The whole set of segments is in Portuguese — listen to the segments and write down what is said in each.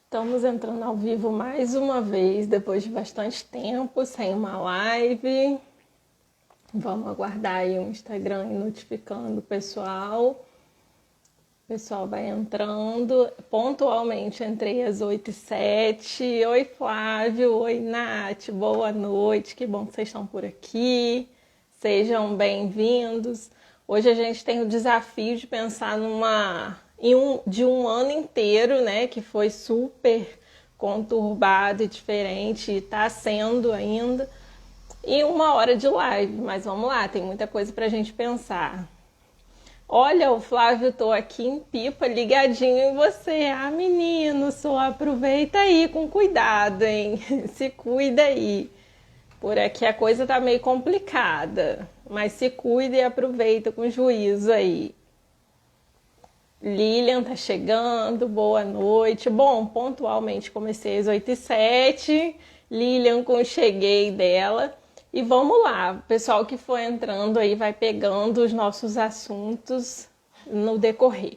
Estamos entrando ao vivo mais uma vez, depois de bastante tempo, sem uma live. Vamos aguardar aí o Instagram notificando o pessoal. O pessoal vai entrando. Pontualmente entrei às 8h07. Oi, Flávio. Oi, Nath. Boa noite. Que bom que vocês estão por aqui. Sejam bem-vindos. Hoje a gente tem o desafio de pensar de um ano inteiro, né, que foi super conturbado e diferente, e está sendo ainda, e 1 hora de live. Mas vamos lá, tem muita coisa para a gente pensar. Olha, o Flávio, tô aqui em Pipa, ligadinho em você. Ah, menino, só aproveita aí com cuidado, hein? Se cuida aí. Por aqui a coisa tá meio complicada, mas se cuida e aproveita com juízo aí. Lilian tá chegando, boa noite. Bom, pontualmente comecei às 8h07. Lilian com o cheguei dela. E vamos lá, o pessoal que for entrando aí vai pegando os nossos assuntos no decorrer.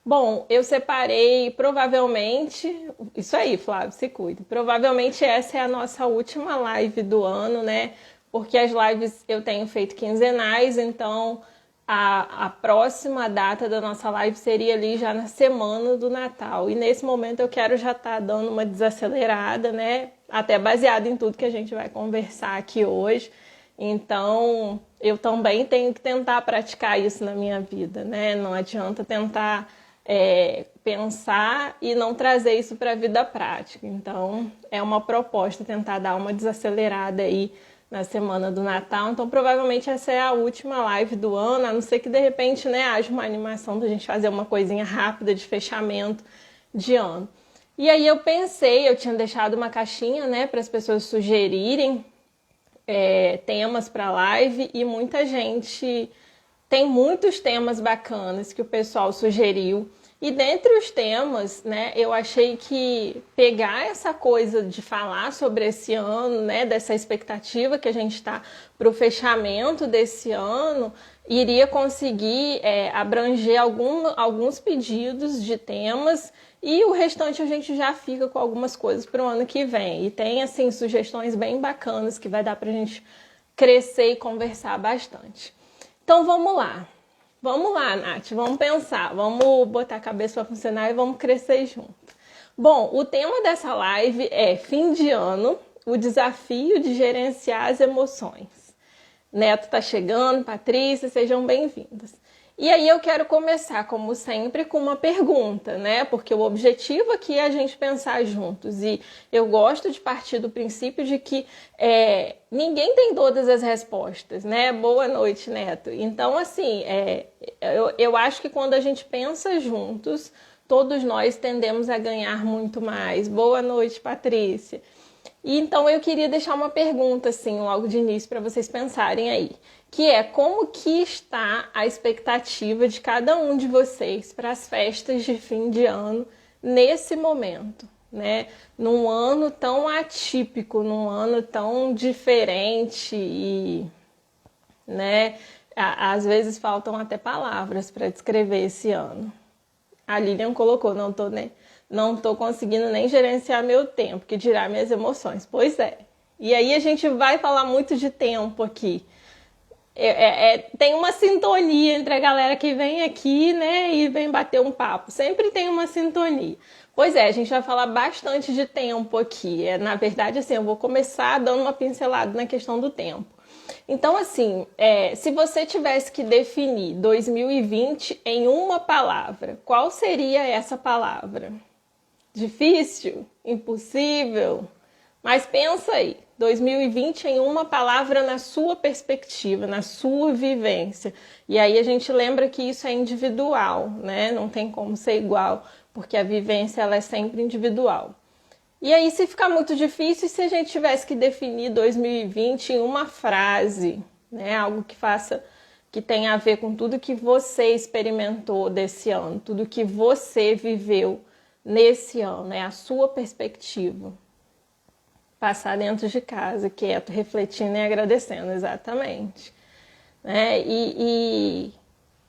Bom, eu separei provavelmente, isso aí, Flávio, se cuida. Provavelmente essa é a nossa última live do ano, né? Porque as lives eu tenho feito quinzenais, então a próxima data da nossa live seria ali já na semana do Natal. E nesse momento eu quero já estar dando uma desacelerada, né? Até baseado em tudo que a gente vai conversar aqui hoje. Então, eu também tenho que tentar praticar isso na minha vida, né? Não adianta tentar pensar e não trazer isso para a vida prática. Então, é uma proposta tentar dar uma desacelerada aí na semana do Natal. Então, provavelmente essa é a última live do ano, a não ser que de repente, né, haja uma animação da gente fazer uma coisinha rápida de fechamento de ano. E aí eu pensei, eu tinha deixado uma caixinha, né, para as pessoas sugerirem temas para live, e muita gente tem muitos temas bacanas que o pessoal sugeriu. E dentre os temas, né, eu achei que pegar essa coisa de falar sobre esse ano, né, dessa expectativa que a gente está para o fechamento desse ano, iria conseguir abranger alguns pedidos de temas, e o restante a gente já fica com algumas coisas para o ano que vem. E tem, assim, sugestões bem bacanas que vai dar para a gente crescer e conversar bastante. Então vamos lá. Vamos lá, Nath, vamos pensar, vamos botar a cabeça para funcionar e vamos crescer junto. Bom, o tema dessa live é fim de ano, o desafio de gerenciar as emoções. Neto tá chegando, Patrícia, sejam bem-vindas. E aí eu quero começar, como sempre, com uma pergunta, né? Porque o objetivo aqui é a gente pensar juntos. E eu gosto de partir do princípio de que ninguém tem todas as respostas, né? Boa noite, Neto. Então, assim, eu acho que quando a gente pensa juntos, todos nós tendemos a ganhar muito mais. Boa noite, Patrícia. E então eu queria deixar uma pergunta, assim, logo de início, para vocês pensarem aí, que é: como que está a expectativa de cada um de vocês para as festas de fim de ano nesse momento, né? Num ano tão atípico, num ano tão diferente e, né, às vezes faltam até palavras para descrever esse ano. A Lilian colocou, não tô conseguindo nem gerenciar meu tempo, que dirá minhas emoções. Pois é. E aí a gente vai falar muito de tempo aqui. Tem uma sintonia entre a galera que vem aqui, né, e vem bater um papo. Sempre tem uma sintonia. Pois é, a gente vai falar bastante de tempo aqui. Na verdade, assim, eu vou começar dando uma pincelada na questão do tempo. Então, assim, se você tivesse que definir 2020 em uma palavra, qual seria essa palavra? Difícil? Impossível? Mas pensa aí, 2020 em uma palavra na sua perspectiva, na sua vivência. E aí a gente lembra que isso é individual, né? Não tem como ser igual, porque a vivência ela é sempre individual. E aí, se ficar muito difícil, se a gente tivesse que definir 2020 em uma frase, né? Algo que tenha a ver com tudo que você experimentou desse ano, tudo que você viveu nesse ano, né? A sua perspectiva. Passar dentro de casa, quieto, refletindo e agradecendo, exatamente. Né? E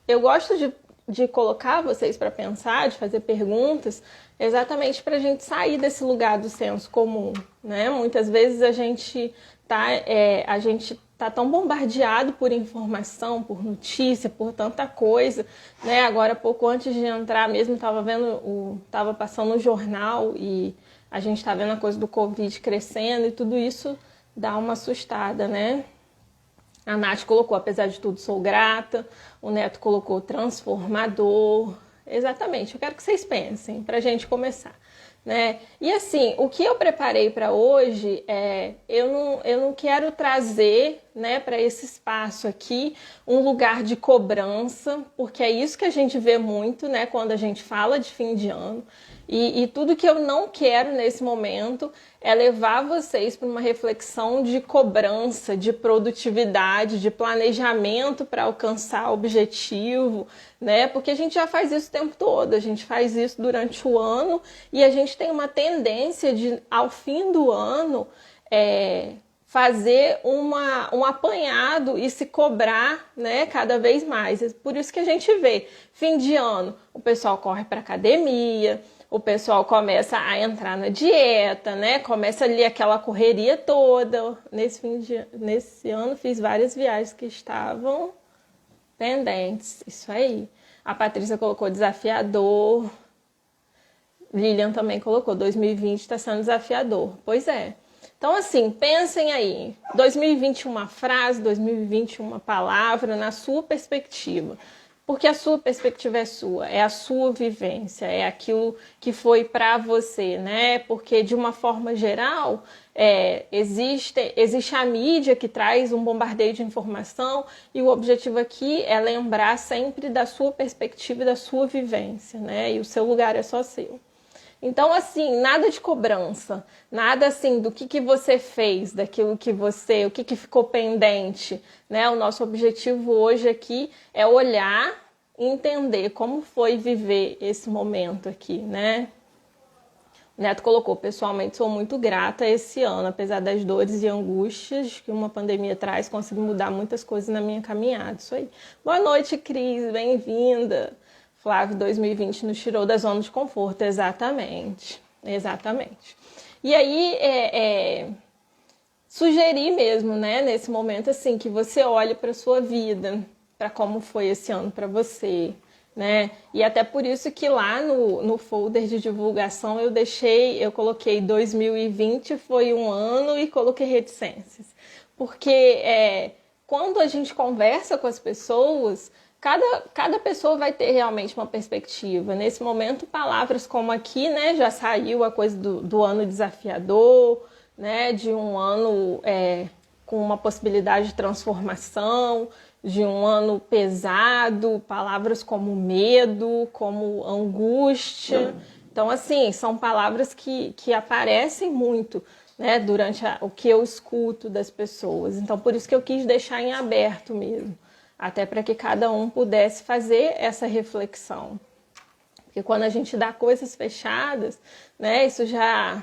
eu gosto de de colocar vocês para pensar, de fazer perguntas, exatamente para a gente sair desse lugar do senso comum, né? Muitas vezes a gente tá tão bombardeado por informação, por notícia, por tanta coisa, né? Agora, pouco antes de entrar mesmo, estava passando o jornal e a gente está vendo a coisa do Covid crescendo e tudo isso dá uma assustada, né? A Nath colocou, apesar de tudo, sou grata. O Neto colocou transformador. Exatamente, eu quero que vocês pensem, para a gente começar, né? E assim, o que eu preparei para hoje eu não quero trazer, né, para esse espaço aqui um lugar de cobrança, porque é isso que a gente vê muito, né, quando a gente fala de fim de ano. E tudo que eu não quero nesse momento é levar vocês para uma reflexão de cobrança, de produtividade, de planejamento para alcançar o objetivo, né? Porque a gente já faz isso o tempo todo, a gente faz isso durante o ano e a gente tem uma tendência de, ao fim do ano, fazer um apanhado e se cobrar, né, cada vez mais. Por isso que a gente vê, fim de ano, o pessoal corre para academia, o pessoal começa a entrar na dieta, né? Começa ali aquela correria toda. Nesse ano fiz várias viagens que estavam pendentes. Isso aí. A Patrícia colocou desafiador. Lilian também colocou 2020 está sendo desafiador. Pois é. Então, assim, pensem aí. 2020 uma frase, 2020 uma palavra na sua perspectiva. Porque a sua perspectiva é sua, é a sua vivência, é aquilo que foi para você, né? Porque, de uma forma geral, existe a mídia que traz um bombardeio de informação e o objetivo aqui é lembrar sempre da sua perspectiva e da sua vivência, né? E o seu lugar é só seu. Então, assim, nada de cobrança, nada assim do que você fez, daquilo que o que ficou pendente, né? O nosso objetivo hoje aqui é olhar e entender como foi viver esse momento aqui, né? O Neto colocou, pessoalmente sou muito grata esse ano, apesar das dores e angústias que uma pandemia traz, consegui mudar muitas coisas na minha caminhada, isso aí. Boa noite, Cris, bem-vinda. Flávio, 2020 nos tirou da zona de conforto, exatamente, exatamente. E aí, sugerir mesmo, né, nesse momento, assim, que você olhe para a sua vida, para como foi esse ano para você, né? E até por isso que lá no folder de divulgação eu coloquei 2020 foi um ano e coloquei reticências. Porque quando a gente conversa com as pessoas, cada pessoa vai ter realmente uma perspectiva. Nesse momento, palavras como aqui, né, já saiu a coisa do ano desafiador, né, de um ano com uma possibilidade de transformação, de um ano pesado, palavras como medo, como angústia. Então, assim, são palavras que aparecem muito, né, durante o que eu escuto das pessoas. Então, por isso que eu quis deixar em aberto mesmo, até para que cada um pudesse fazer essa reflexão. Porque quando a gente dá coisas fechadas, né, isso já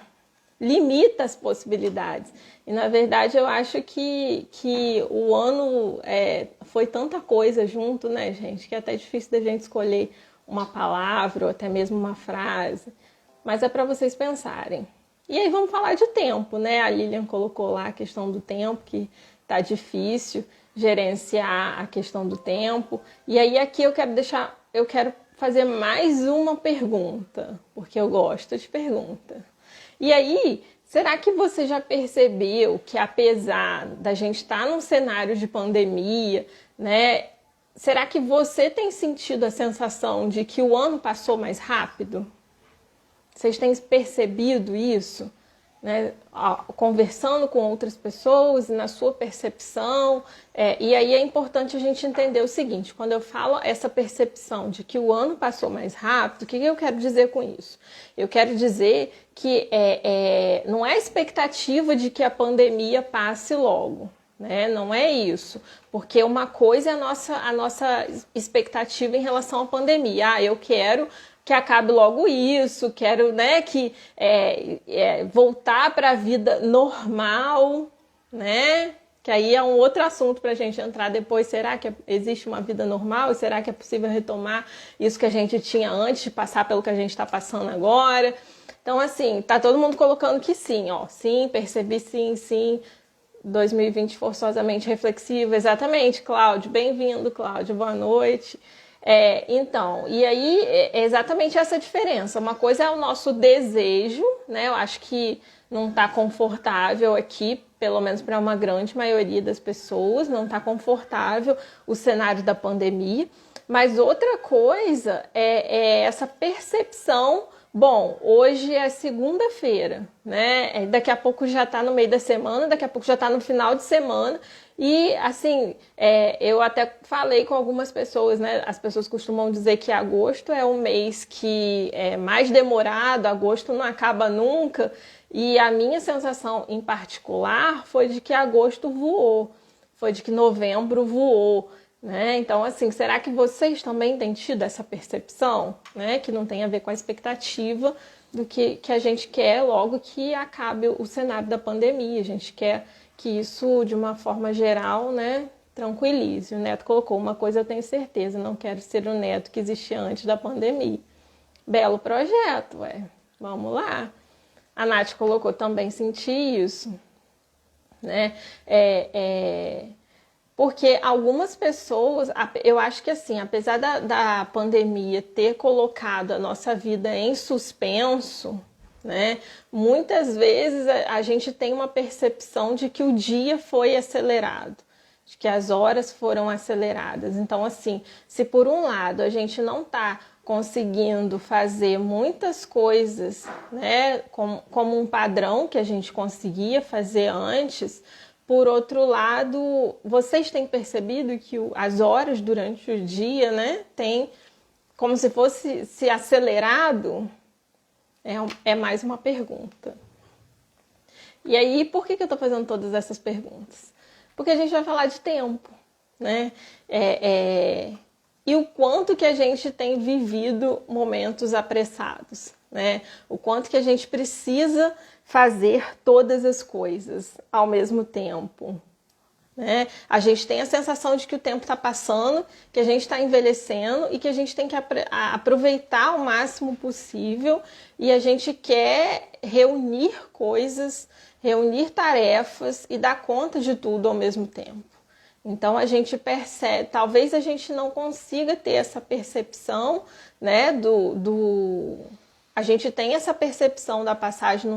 limita as possibilidades. E, na verdade, eu acho que o ano foi tanta coisa junto, né, gente, que é até difícil da gente escolher uma palavra ou até mesmo uma frase. Mas é para vocês pensarem. E aí vamos falar de tempo, né? A Lilian colocou lá a questão do tempo, que tá difícil gerenciar a questão do tempo. E aí aqui eu quero fazer mais uma pergunta, porque eu gosto de pergunta. E aí, será que você já percebeu que, apesar da gente estar num cenário de pandemia, né? Será que você tem sentido a sensação de que o ano passou mais rápido? Vocês têm percebido isso? Né? Conversando com outras pessoas, na sua percepção. E aí é importante a gente entender o seguinte: quando eu falo essa percepção de que o ano passou mais rápido, o que eu quero dizer com isso? Eu quero dizer que não é expectativa de que a pandemia passe logo. Né? Não é isso, porque uma coisa é a nossa expectativa em relação à pandemia. Eu quero que acabe logo isso, quero, né, voltar para a vida normal, né? Que aí é um outro assunto para a gente entrar depois. Será que existe uma vida normal? E será que é possível retomar isso que a gente tinha antes de passar pelo que a gente está passando agora? Então, assim, tá todo mundo colocando que sim, ó. Sim, percebi sim, sim. 2020 forçosamente reflexivo. Exatamente, Cláudio. Bem-vindo, Cláudio. Boa noite. Então, e aí é exatamente essa diferença. Uma coisa é o nosso desejo, né? Eu acho que não está confortável aqui, pelo menos para uma grande maioria das pessoas, não está confortável o cenário da pandemia. Mas outra coisa é essa percepção. Bom, hoje é segunda-feira, né? Daqui a pouco já está no meio da semana, daqui a pouco já está no final de semana. E, assim, eu até falei com algumas pessoas, né? As pessoas costumam dizer que agosto é um mês que é mais demorado, agosto não acaba nunca. E a minha sensação em particular foi de que agosto voou, foi de que novembro voou. Né? Então, assim, será que vocês também têm tido essa percepção, né? Que não tem a ver com a expectativa do que a gente quer logo que acabe o cenário da pandemia. A gente quer que isso, de uma forma geral, né, tranquilize. O Neto colocou: uma coisa eu tenho certeza, não quero ser o Neto que existia antes da pandemia. Belo projeto, vamos lá. A Nath colocou: também senti isso, né? Porque algumas pessoas, eu acho que assim, apesar da pandemia ter colocado a nossa vida em suspenso, né, muitas vezes a gente tem uma percepção de que o dia foi acelerado, de que as horas foram aceleradas. Então, assim, se por um lado a gente não está conseguindo fazer muitas coisas, né, como um padrão que a gente conseguia fazer antes, por outro lado, vocês têm percebido que as horas durante o dia, né, tem como se fosse se acelerado? É mais uma pergunta. E aí, por que eu estou fazendo todas essas perguntas? Porque a gente vai falar de tempo, né? E o quanto que a gente tem vivido momentos apressados, né? O quanto que a gente precisa fazer todas as coisas ao mesmo tempo, né? A gente tem a sensação de que o tempo está passando, que a gente está envelhecendo e que a gente tem que aproveitar o máximo possível, e a gente quer reunir coisas, reunir tarefas e dar conta de tudo ao mesmo tempo. Então a gente percebe, talvez a gente não consiga ter essa percepção, né, a gente tem essa percepção da passagem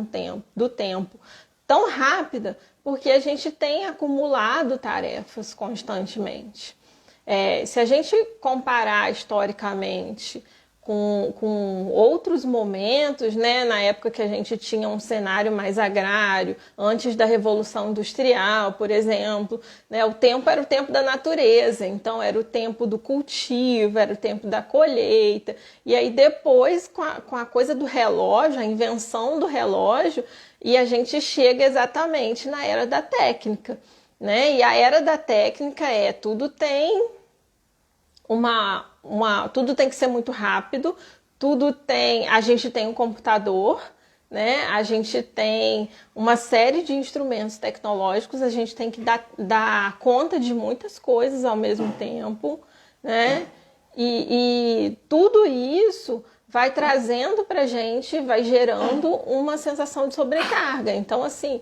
do tempo tão rápida porque a gente tem acumulado tarefas constantemente. Se a gente comparar historicamente com outros momentos, né, na época que a gente tinha um cenário mais agrário, antes da Revolução Industrial, por exemplo, né, o tempo era o tempo da natureza, então era o tempo do cultivo, era o tempo da colheita, e aí depois, com a coisa do relógio, a invenção do relógio, e a gente chega exatamente na era da técnica, né? E a era da técnica tudo tem tudo tem que ser muito rápido, a gente tem um computador, né? A gente tem uma série de instrumentos tecnológicos, a gente tem que dar conta de muitas coisas ao mesmo tempo, né? E tudo isso vai trazendo pra gente, vai gerando uma sensação de sobrecarga. Então, assim,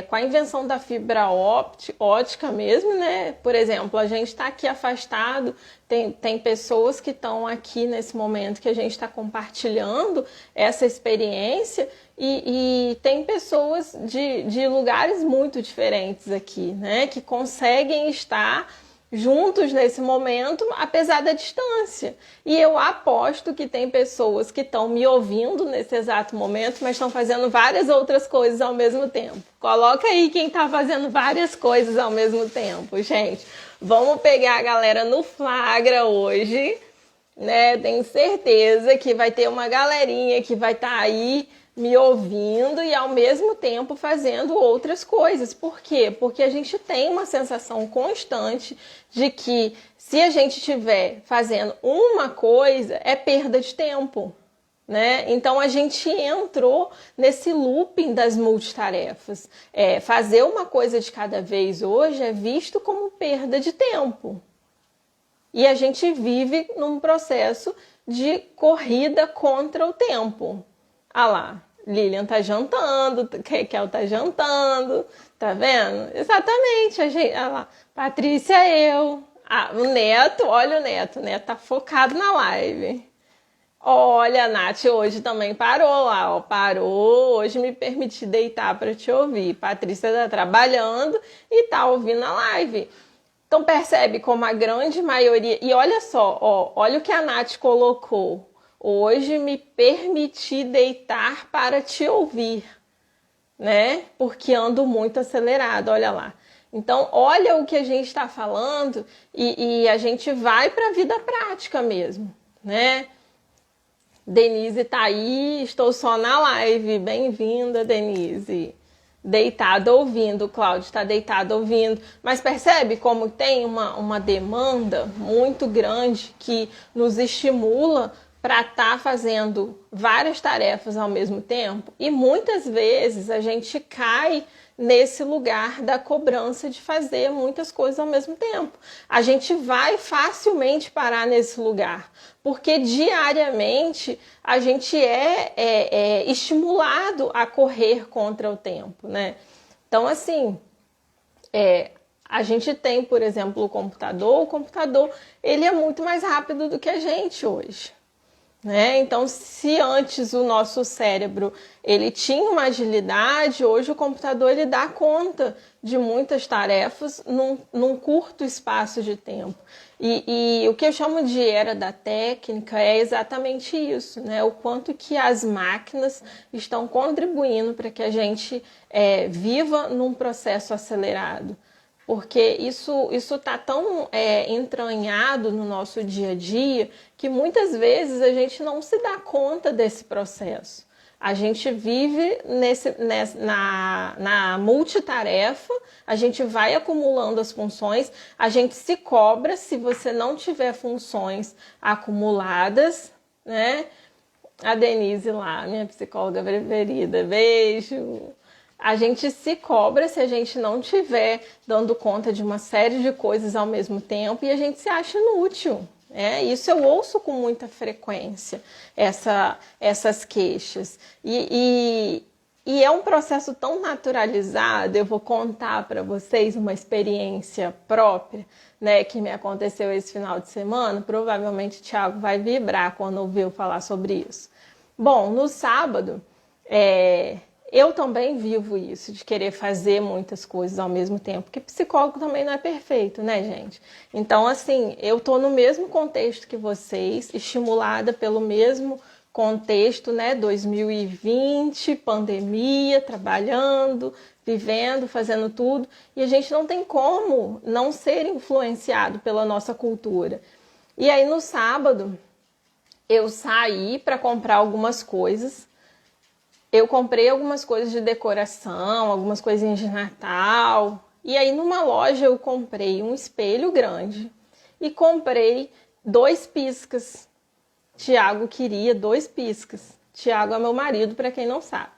com a invenção da fibra ótica mesmo, né? Por exemplo, a gente está aqui afastado, tem pessoas que estão aqui nesse momento que a gente está compartilhando essa experiência e tem pessoas de lugares muito diferentes aqui, né? Que conseguem estar juntos nesse momento, apesar da distância. E eu aposto que tem pessoas que estão me ouvindo nesse exato momento, mas estão fazendo várias outras coisas ao mesmo tempo. Coloca aí quem está fazendo várias coisas ao mesmo tempo, gente. Vamos pegar a galera no flagra hoje, né? Tenho certeza que vai ter uma galerinha que vai estar aí me ouvindo e ao mesmo tempo fazendo outras coisas. Por quê? Porque a gente tem uma sensação constante de que se a gente estiver fazendo uma coisa, é perda de tempo, né? Então a gente entrou nesse looping das multitarefas. Fazer uma coisa de cada vez hoje é visto como perda de tempo. E a gente vive num processo de corrida contra o tempo. Ah lá, Lilian tá jantando, Kekel tá jantando, tá vendo? Exatamente, ah lá, Patrícia, eu. O Neto, olha o Neto tá focado na live. Olha, a Nath hoje também parou lá, ó, parou, hoje me permiti deitar para te ouvir. Patrícia tá trabalhando e tá ouvindo a live. Então percebe como a grande maioria... E olha só, ó, olha o que a Nath colocou. Hoje me permiti deitar para te ouvir, né? Porque ando muito acelerado, olha lá. Então, olha o que a gente está falando e a gente vai para a vida prática mesmo, né? Denise tá aí, estou só na live. Bem-vinda, Denise. Deitada ouvindo, Cláudio está deitado ouvindo. Mas percebe como tem uma demanda muito grande que nos estimula para estar fazendo várias tarefas ao mesmo tempo? E muitas vezes a gente cai nesse lugar da cobrança de fazer muitas coisas ao mesmo tempo. A gente vai facilmente parar nesse lugar, porque diariamente a gente é estimulado a correr contra o tempo, né? Então, assim, a gente tem, por exemplo, o computador ele é muito mais rápido do que a gente hoje. Né? Então, se antes o nosso cérebro ele tinha uma agilidade, hoje o computador ele dá conta de muitas tarefas num curto espaço de tempo. E o que eu chamo de era da técnica é exatamente isso, né? O quanto que as máquinas estão contribuindo para que a gente viva num processo acelerado. Porque isso está tão entranhado no nosso dia a dia que muitas vezes a gente não se dá conta desse processo. A gente vive na multitarefa, a gente vai acumulando as funções, a gente se cobra se você não tiver funções acumuladas, né? A Denise lá, minha psicóloga preferida, beijo! A gente se cobra se a gente não estiver dando conta de uma série de coisas ao mesmo tempo e a gente se acha inútil. Isso eu ouço com muita frequência, essas queixas. E é um processo tão naturalizado. Eu vou contar para vocês uma experiência própria, né, que me aconteceu esse final de semana. Provavelmente o Thiago vai vibrar quando ouvir eu falar sobre isso. Bom, no sábado... eu também vivo isso, de querer fazer muitas coisas ao mesmo tempo, porque psicólogo também não é perfeito, né, gente? Então, assim, eu tô no mesmo contexto que vocês, estimulada pelo mesmo contexto, né, 2020, pandemia, trabalhando, vivendo, fazendo tudo, e a gente não tem como não ser influenciado pela nossa cultura. E aí, no sábado, eu saí para comprar algumas coisas. Eu comprei algumas coisas de decoração, algumas coisinhas de Natal. E aí numa loja eu comprei um espelho grande e comprei 2 piscas. Tiago queria 2 piscas. Tiago é meu marido, para quem não sabe.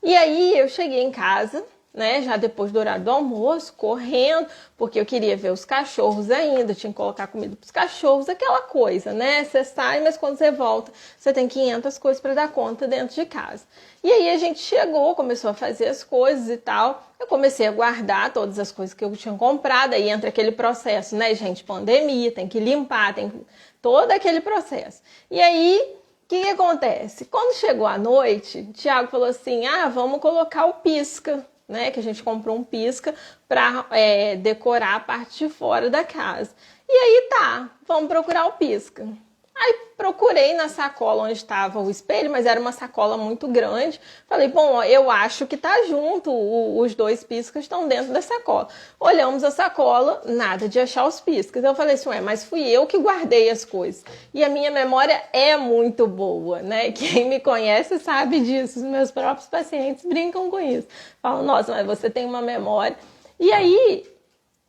E aí eu cheguei em casa, né, já depois do horário do almoço, correndo, porque eu queria ver os cachorros ainda, tinha que colocar comida para os cachorros, aquela coisa, né? Você sai, mas quando você volta, você tem 500 coisas para dar conta dentro de casa. E aí a gente chegou, começou a fazer as coisas e tal, eu comecei a guardar todas as coisas que eu tinha comprado, aí entra aquele processo, né, gente, pandemia, tem que limpar, tem todo aquele processo. E aí... o que acontece? Quando chegou a noite, o Thiago falou assim, vamos colocar o pisca, né? Que a gente comprou um pisca para decorar a parte de fora da casa. E aí vamos procurar o pisca. Aí procurei na sacola onde estava o espelho, mas era uma sacola muito grande. Falei, bom, eu acho que tá junto, os 2 piscas estão dentro da sacola. Olhamos a sacola, nada de achar os piscas. Eu falei assim, mas fui eu que guardei as coisas. E a minha memória é muito boa, né? Quem me conhece sabe disso, os meus próprios pacientes brincam com isso. Falam, nossa, mas você tem uma memória. E aí...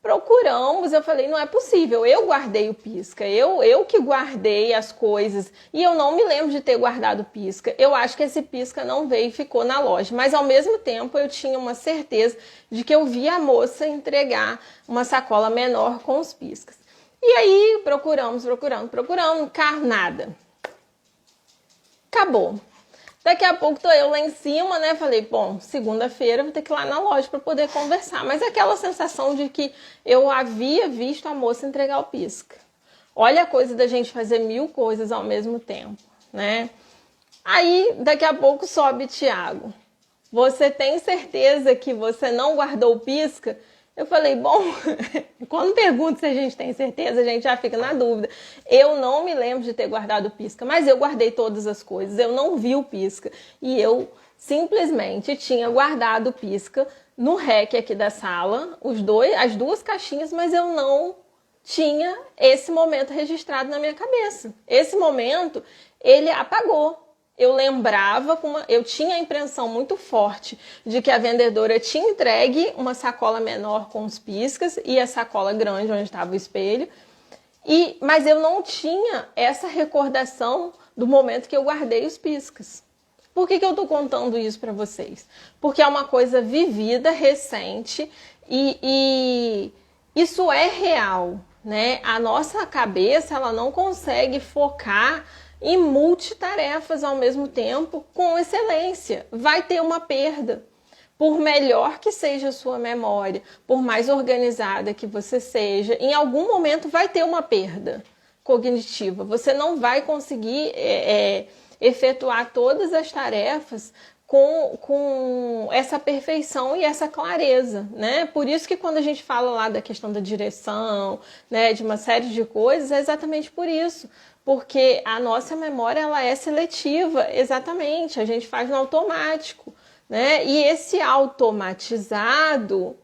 Procuramos, eu falei, não é possível, eu guardei o pisca, eu que guardei as coisas, e eu não me lembro de ter guardado o pisca. Eu acho que esse pisca não veio e ficou na loja, mas ao mesmo tempo eu tinha uma certeza de que eu vi a moça entregar uma sacola menor com os piscas. E aí procuramos, carro, nada. Acabou. Daqui a pouco tô eu lá em cima, né? Falei, bom, segunda-feira vou ter que ir lá na loja para poder conversar. Mas aquela sensação de que eu havia visto a moça entregar o pisca. Olha a coisa da gente fazer 1000 coisas ao mesmo tempo, né? Aí, daqui a pouco sobe Tiago. Você tem certeza que você não guardou o pisca? Eu falei, bom, quando pergunto se a gente tem certeza, a gente já fica na dúvida. Eu não me lembro de ter guardado o pisca, mas eu guardei todas as coisas, eu não vi o pisca. E eu simplesmente tinha guardado o pisca no rack aqui da sala, as duas caixinhas, mas eu não tinha esse momento registrado na minha cabeça. Esse momento, ele apagou. Eu lembrava, eu tinha a impressão muito forte de que a vendedora tinha entregue uma sacola menor com os piscas e a sacola grande onde estava o espelho, mas eu não tinha essa recordação do momento que eu guardei os piscas. Por que eu estou contando isso para vocês? Porque é uma coisa vivida, recente e isso é real, né? A nossa cabeça ela não consegue focar em multitarefas ao mesmo tempo com excelência. Vai ter uma perda. Por melhor que seja a sua memória, por mais organizada que você seja, em algum momento vai ter uma perda cognitiva. Você não vai conseguir efetuar todas as tarefas com essa perfeição e essa clareza, né? Por isso que quando a gente fala lá da questão da direção, né, de uma série de coisas, é exatamente por isso. Porque a nossa memória ela é seletiva, exatamente, a gente faz no automático, né? E esse automatizado,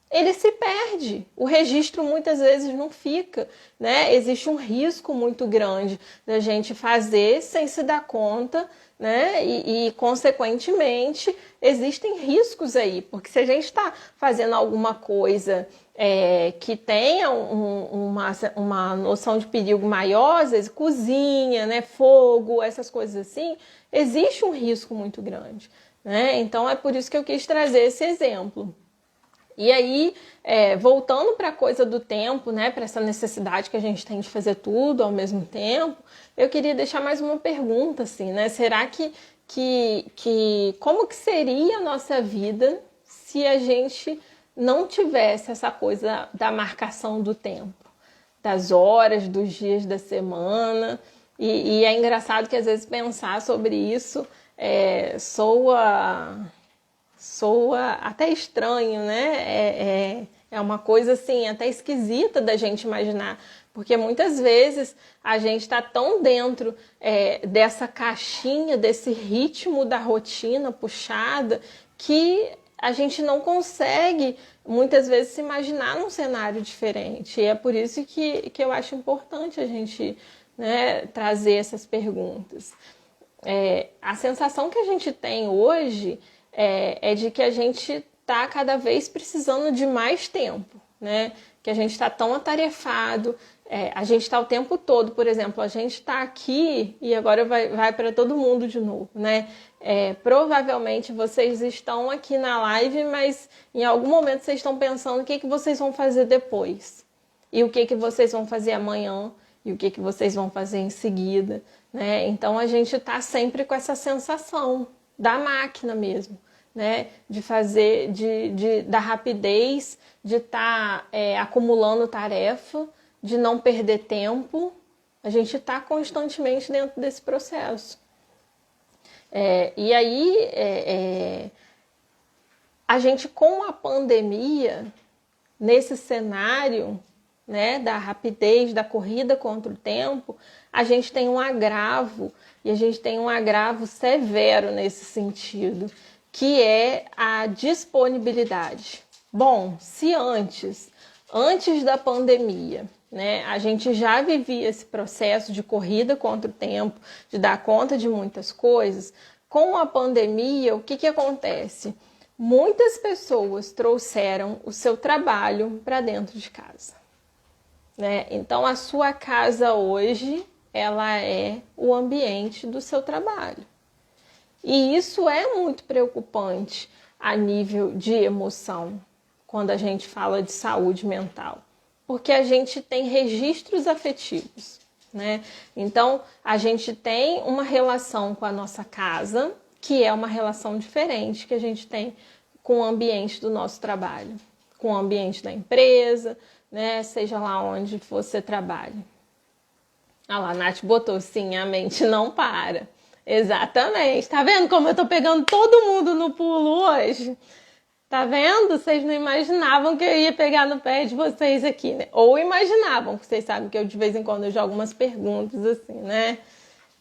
ele se perde, o registro muitas vezes não fica, né? Existe um risco muito grande da gente fazer sem se dar conta, né? E consequentemente, existem riscos aí, porque se a gente está fazendo alguma coisa que tenha uma noção de perigo maior, às vezes cozinha, né, fogo, essas coisas assim, existe um risco muito grande, né? Então é por isso que eu quis trazer esse exemplo. E aí, voltando para a coisa do tempo, né, para essa necessidade que a gente tem de fazer tudo ao mesmo tempo, eu queria deixar mais uma pergunta, assim, né? Será como que seria a nossa vida se a gente não tivesse essa coisa da marcação do tempo, das horas, dos dias da semana? E é engraçado que às vezes pensar sobre isso soa até estranho, né? É uma coisa assim, até esquisita da gente imaginar, porque muitas vezes a gente está tão dentro dessa caixinha, desse ritmo da rotina puxada, que a gente não consegue muitas vezes se imaginar num cenário diferente. E é por isso que eu acho importante a gente, né, trazer essas perguntas. A sensação que a gente tem hoje é de que a gente está cada vez precisando de mais tempo, né? Que a gente está tão atarefado, a gente está o tempo todo, por exemplo, a gente está aqui e agora vai para todo mundo de novo, né? Provavelmente vocês estão aqui na live, mas em algum momento vocês estão pensando o que vocês vão fazer depois, e o que vocês vão fazer amanhã, e o que vocês vão fazer em seguida, né? Então a gente está sempre com essa sensação da máquina mesmo, né? De fazer, da rapidez, de estar acumulando tarefa, de não perder tempo. A gente está constantemente dentro desse processo. E aí, a gente com a pandemia, nesse cenário, né, da rapidez, da corrida contra o tempo, a gente tem um agravo, e a gente tem um agravo severo nesse sentido, que é a disponibilidade. Bom, se antes da pandemia, né, a gente já vivia esse processo de corrida contra o tempo, de dar conta de muitas coisas, com a pandemia, o que acontece? muitas pessoas trouxeram o seu trabalho para dentro de casa, né? Então, a sua casa hoje, ela é o ambiente do seu trabalho. E isso é muito preocupante a nível de emoção, quando a gente fala de saúde mental, porque a gente tem registros afetivos, né? Então, a gente tem uma relação com a nossa casa, que é uma relação diferente que a gente tem com o ambiente do nosso trabalho, com o ambiente da empresa, né? Seja lá onde você trabalhe. Ah lá, a Nath botou sim, a mente não para. Exatamente. Tá vendo como eu tô pegando todo mundo no pulo hoje? Tá vendo? Vocês não imaginavam que eu ia pegar no pé de vocês aqui, né? Ou imaginavam, porque vocês sabem que eu de vez em quando eu jogo umas perguntas assim, né?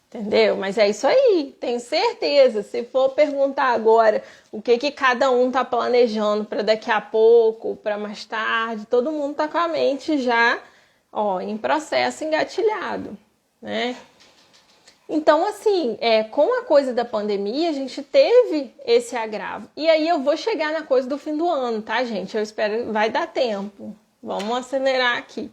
Entendeu? Mas é isso aí, tenho certeza. Se for perguntar agora o que cada um tá planejando para daqui a pouco, para mais tarde, todo mundo tá com a mente já, ó, em processo engatilhado, né? Então, assim, com a coisa da pandemia, a gente teve esse agravo. E aí eu vou chegar na coisa do fim do ano, tá, gente? Eu espero, vai dar tempo. Vamos acelerar aqui.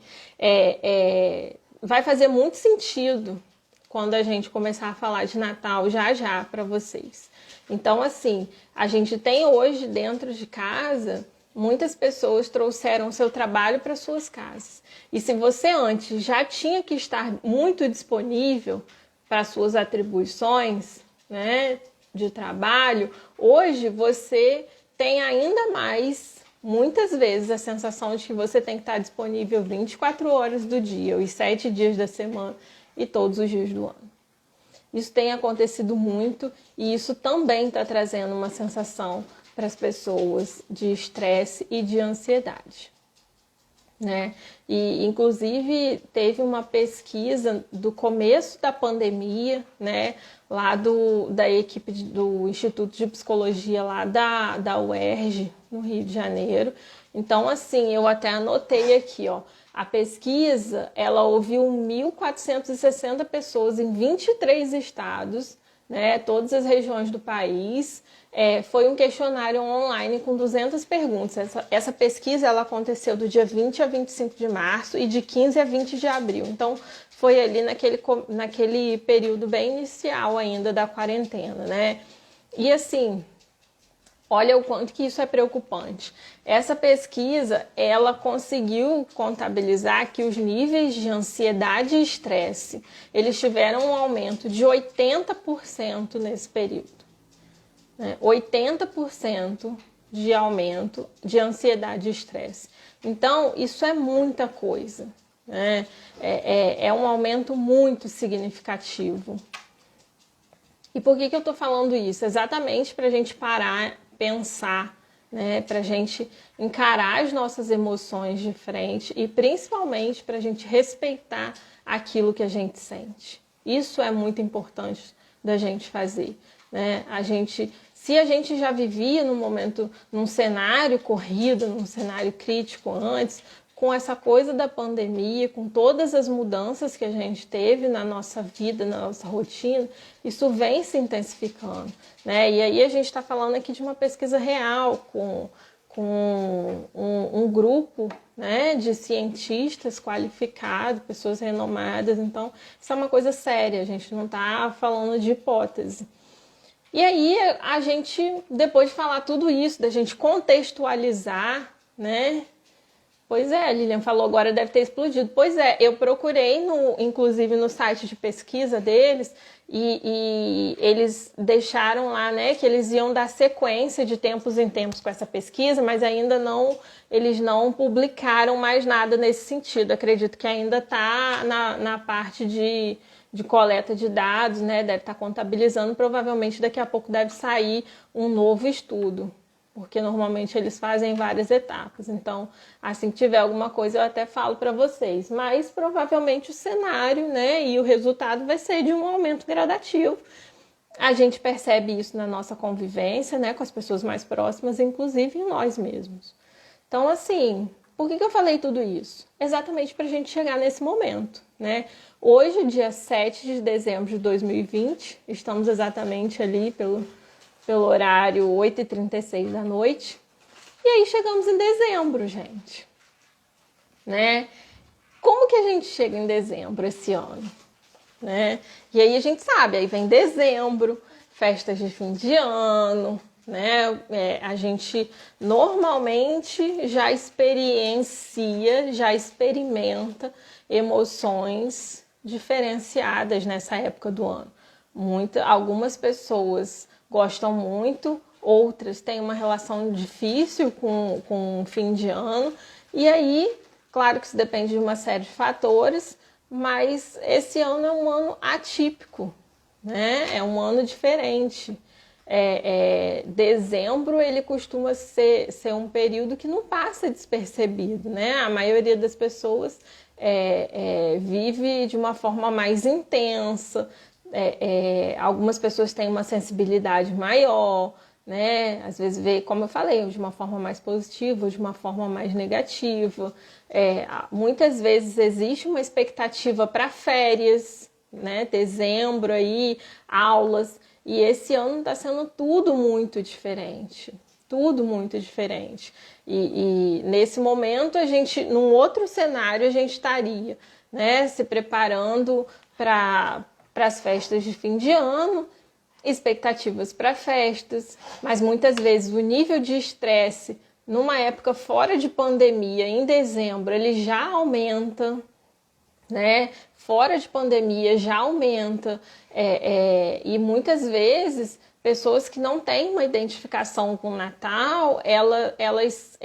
Vai fazer muito sentido quando a gente começar a falar de Natal já para vocês. Então, assim, a gente tem hoje dentro de casa, muitas pessoas trouxeram o seu trabalho para suas casas. E se você antes já tinha que estar muito disponível para suas atribuições, né, de trabalho, hoje você tem ainda mais, muitas vezes, a sensação de que você tem que estar disponível 24 horas do dia, os 7 dias da semana e todos os dias do ano. Isso tem acontecido muito e isso também está trazendo uma sensação para as pessoas de estresse e de ansiedade, né? E inclusive teve uma pesquisa do começo da pandemia, né, lá da equipe do Instituto de Psicologia lá da UERJ, no Rio de Janeiro. Então, assim, eu até anotei aqui, ó, a pesquisa, ela ouviu 1.460 pessoas em 23 estados, né, todas as regiões do país. Foi um questionário online com 200 perguntas. Essa pesquisa ela aconteceu do dia 20 a 25 de março e de 15 a 20 de abril. Então, foi ali naquele período bem inicial ainda da quarentena, né? E assim, olha o quanto que isso é preocupante. Essa pesquisa, ela conseguiu contabilizar que os níveis de ansiedade e estresse, eles tiveram um aumento de 80% nesse período. 80% de aumento de ansiedade e estresse. Então, isso é muita coisa, né? É um aumento muito significativo. E por que eu estou falando isso? Exatamente para a gente parar, pensar, né? Para a gente encarar as nossas emoções de frente e principalmente para a gente respeitar aquilo que a gente sente. Isso é muito importante da gente fazer, né? Se a gente já vivia num cenário corrido, num cenário crítico antes, com essa coisa da pandemia, com todas as mudanças que a gente teve na nossa vida, na nossa rotina, isso vem se intensificando, né? E aí a gente está falando aqui de uma pesquisa real, com um grupo, né, de cientistas qualificados, pessoas renomadas. Então, isso é uma coisa séria, a gente não está falando de hipótese. E aí, a gente, depois de falar tudo isso, da gente contextualizar, né? Pois é, a Lilian falou, agora deve ter explodido. Pois é, eu procurei, inclusive no site de pesquisa deles, e eles deixaram lá, né, que eles iam dar sequência de tempos em tempos com essa pesquisa, mas ainda eles não publicaram mais nada nesse sentido. Acredito que ainda está na parte de coleta de dados, né, deve estar contabilizando, provavelmente daqui a pouco deve sair um novo estudo, porque normalmente eles fazem várias etapas. Então, assim que tiver alguma coisa eu até falo para vocês, mas provavelmente o cenário, né, e o resultado vai ser de um aumento gradativo. A gente percebe isso na nossa convivência, né, com as pessoas mais próximas, inclusive em nós mesmos. Então, assim, por que eu falei tudo isso? Exatamente para a gente chegar nesse momento, né? Hoje, dia 7 de dezembro de 2020, estamos exatamente ali pelo horário 8h36 da noite. E aí chegamos em dezembro, gente. Né? Como que a gente chega em dezembro esse ano? Né? E aí a gente sabe, aí vem dezembro, festas de fim de ano, né? A gente normalmente já experimenta emoções diferenciadas nessa época do ano. Algumas pessoas gostam muito, outras têm uma relação difícil com o fim de ano, e aí, claro que isso depende de uma série de fatores, mas esse ano é um ano atípico, né? É um ano diferente. Dezembro ele costuma ser um período que não passa despercebido, né? A maioria das pessoas vive de uma forma mais intensa, algumas pessoas têm uma sensibilidade maior, né? Às vezes vê, como eu falei, de uma forma mais positiva, de uma forma mais negativa. Muitas vezes existe uma expectativa para férias, né? Dezembro aí, aulas, e esse ano está sendo tudo muito diferente. Tudo muito diferente. E nesse momento, num outro cenário, a gente estaria, né, se preparando para as festas de fim de ano, expectativas para festas, mas muitas vezes o nível de estresse numa época fora de pandemia, em dezembro, ele já aumenta, né? Fora de pandemia já aumenta, e muitas vezes pessoas que não têm uma identificação com o Natal, elas,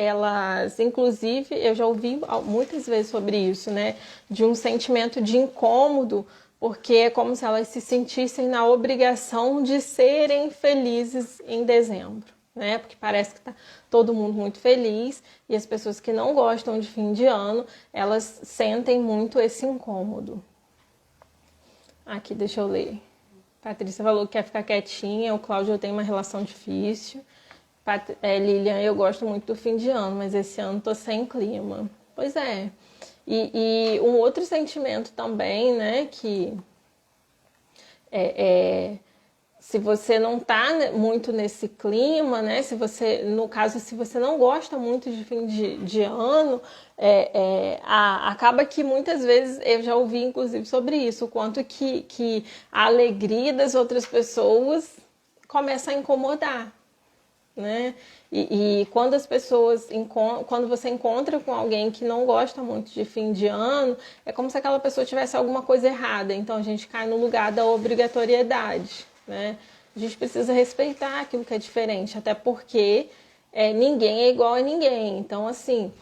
inclusive, eu já ouvi muitas vezes sobre isso, né? De um sentimento de incômodo, porque é como se elas se sentissem na obrigação de serem felizes em dezembro, né? Porque parece que está todo mundo muito feliz e as pessoas que não gostam de fim de ano, elas sentem muito esse incômodo. Aqui, deixa eu ler. Patrícia falou que quer ficar quietinha, o Cláudio tem uma relação difícil. Lilian, eu gosto muito do fim de ano, mas esse ano tô sem clima. Pois é. E um outro sentimento também, né, que se você não está muito nesse clima, né, se você não gosta muito de fim de ano, acaba que muitas vezes, eu já ouvi inclusive sobre isso, o quanto que a alegria das outras pessoas começa a incomodar, né? E quando quando você encontra com alguém que não gosta muito de fim de ano, é como se aquela pessoa tivesse alguma coisa errada. Então a gente cai no lugar da obrigatoriedade, né? A gente precisa respeitar aquilo que é diferente, até porque ninguém é igual a ninguém. Então, assim,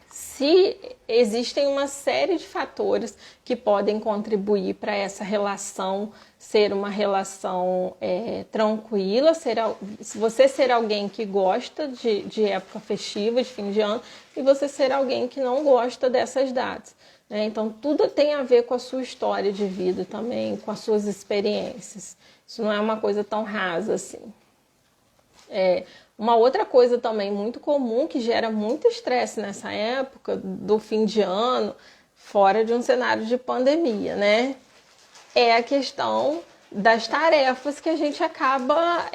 se existem uma série de fatores que podem contribuir para essa relação ser uma relação tranquila, se você ser alguém que gosta de época festiva, de fim de ano, e você ser alguém que não gosta dessas datas, né? Então, tudo tem a ver com a sua história de vida também, com as suas experiências. Isso não é uma coisa tão rasa assim. Uma outra coisa também muito comum que gera muito estresse nessa época do fim de ano, fora de um cenário de pandemia, né? É a questão das tarefas que a gente acaba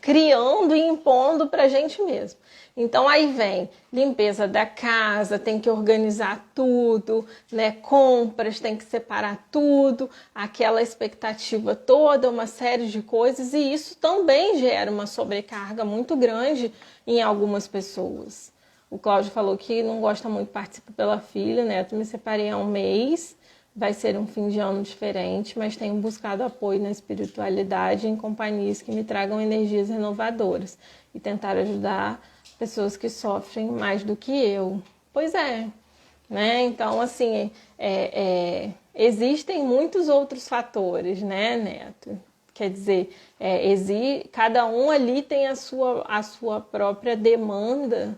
criando e impondo para a gente mesmo. Então aí vem limpeza da casa, tem que organizar tudo, né? Compras, tem que separar tudo, aquela expectativa toda, uma série de coisas, e isso também gera uma sobrecarga muito grande em algumas pessoas. O Cláudio falou que não gosta muito, participa pela filha, né? Eu me separei há um mês, vai ser um fim de ano diferente, mas tenho buscado apoio na espiritualidade em companhias que me tragam energias renovadoras e tentar ajudar pessoas que sofrem mais do que eu. Pois é, né? Então, assim, existem muitos outros fatores, né, Neto? Quer dizer, cada um ali tem a sua própria demanda,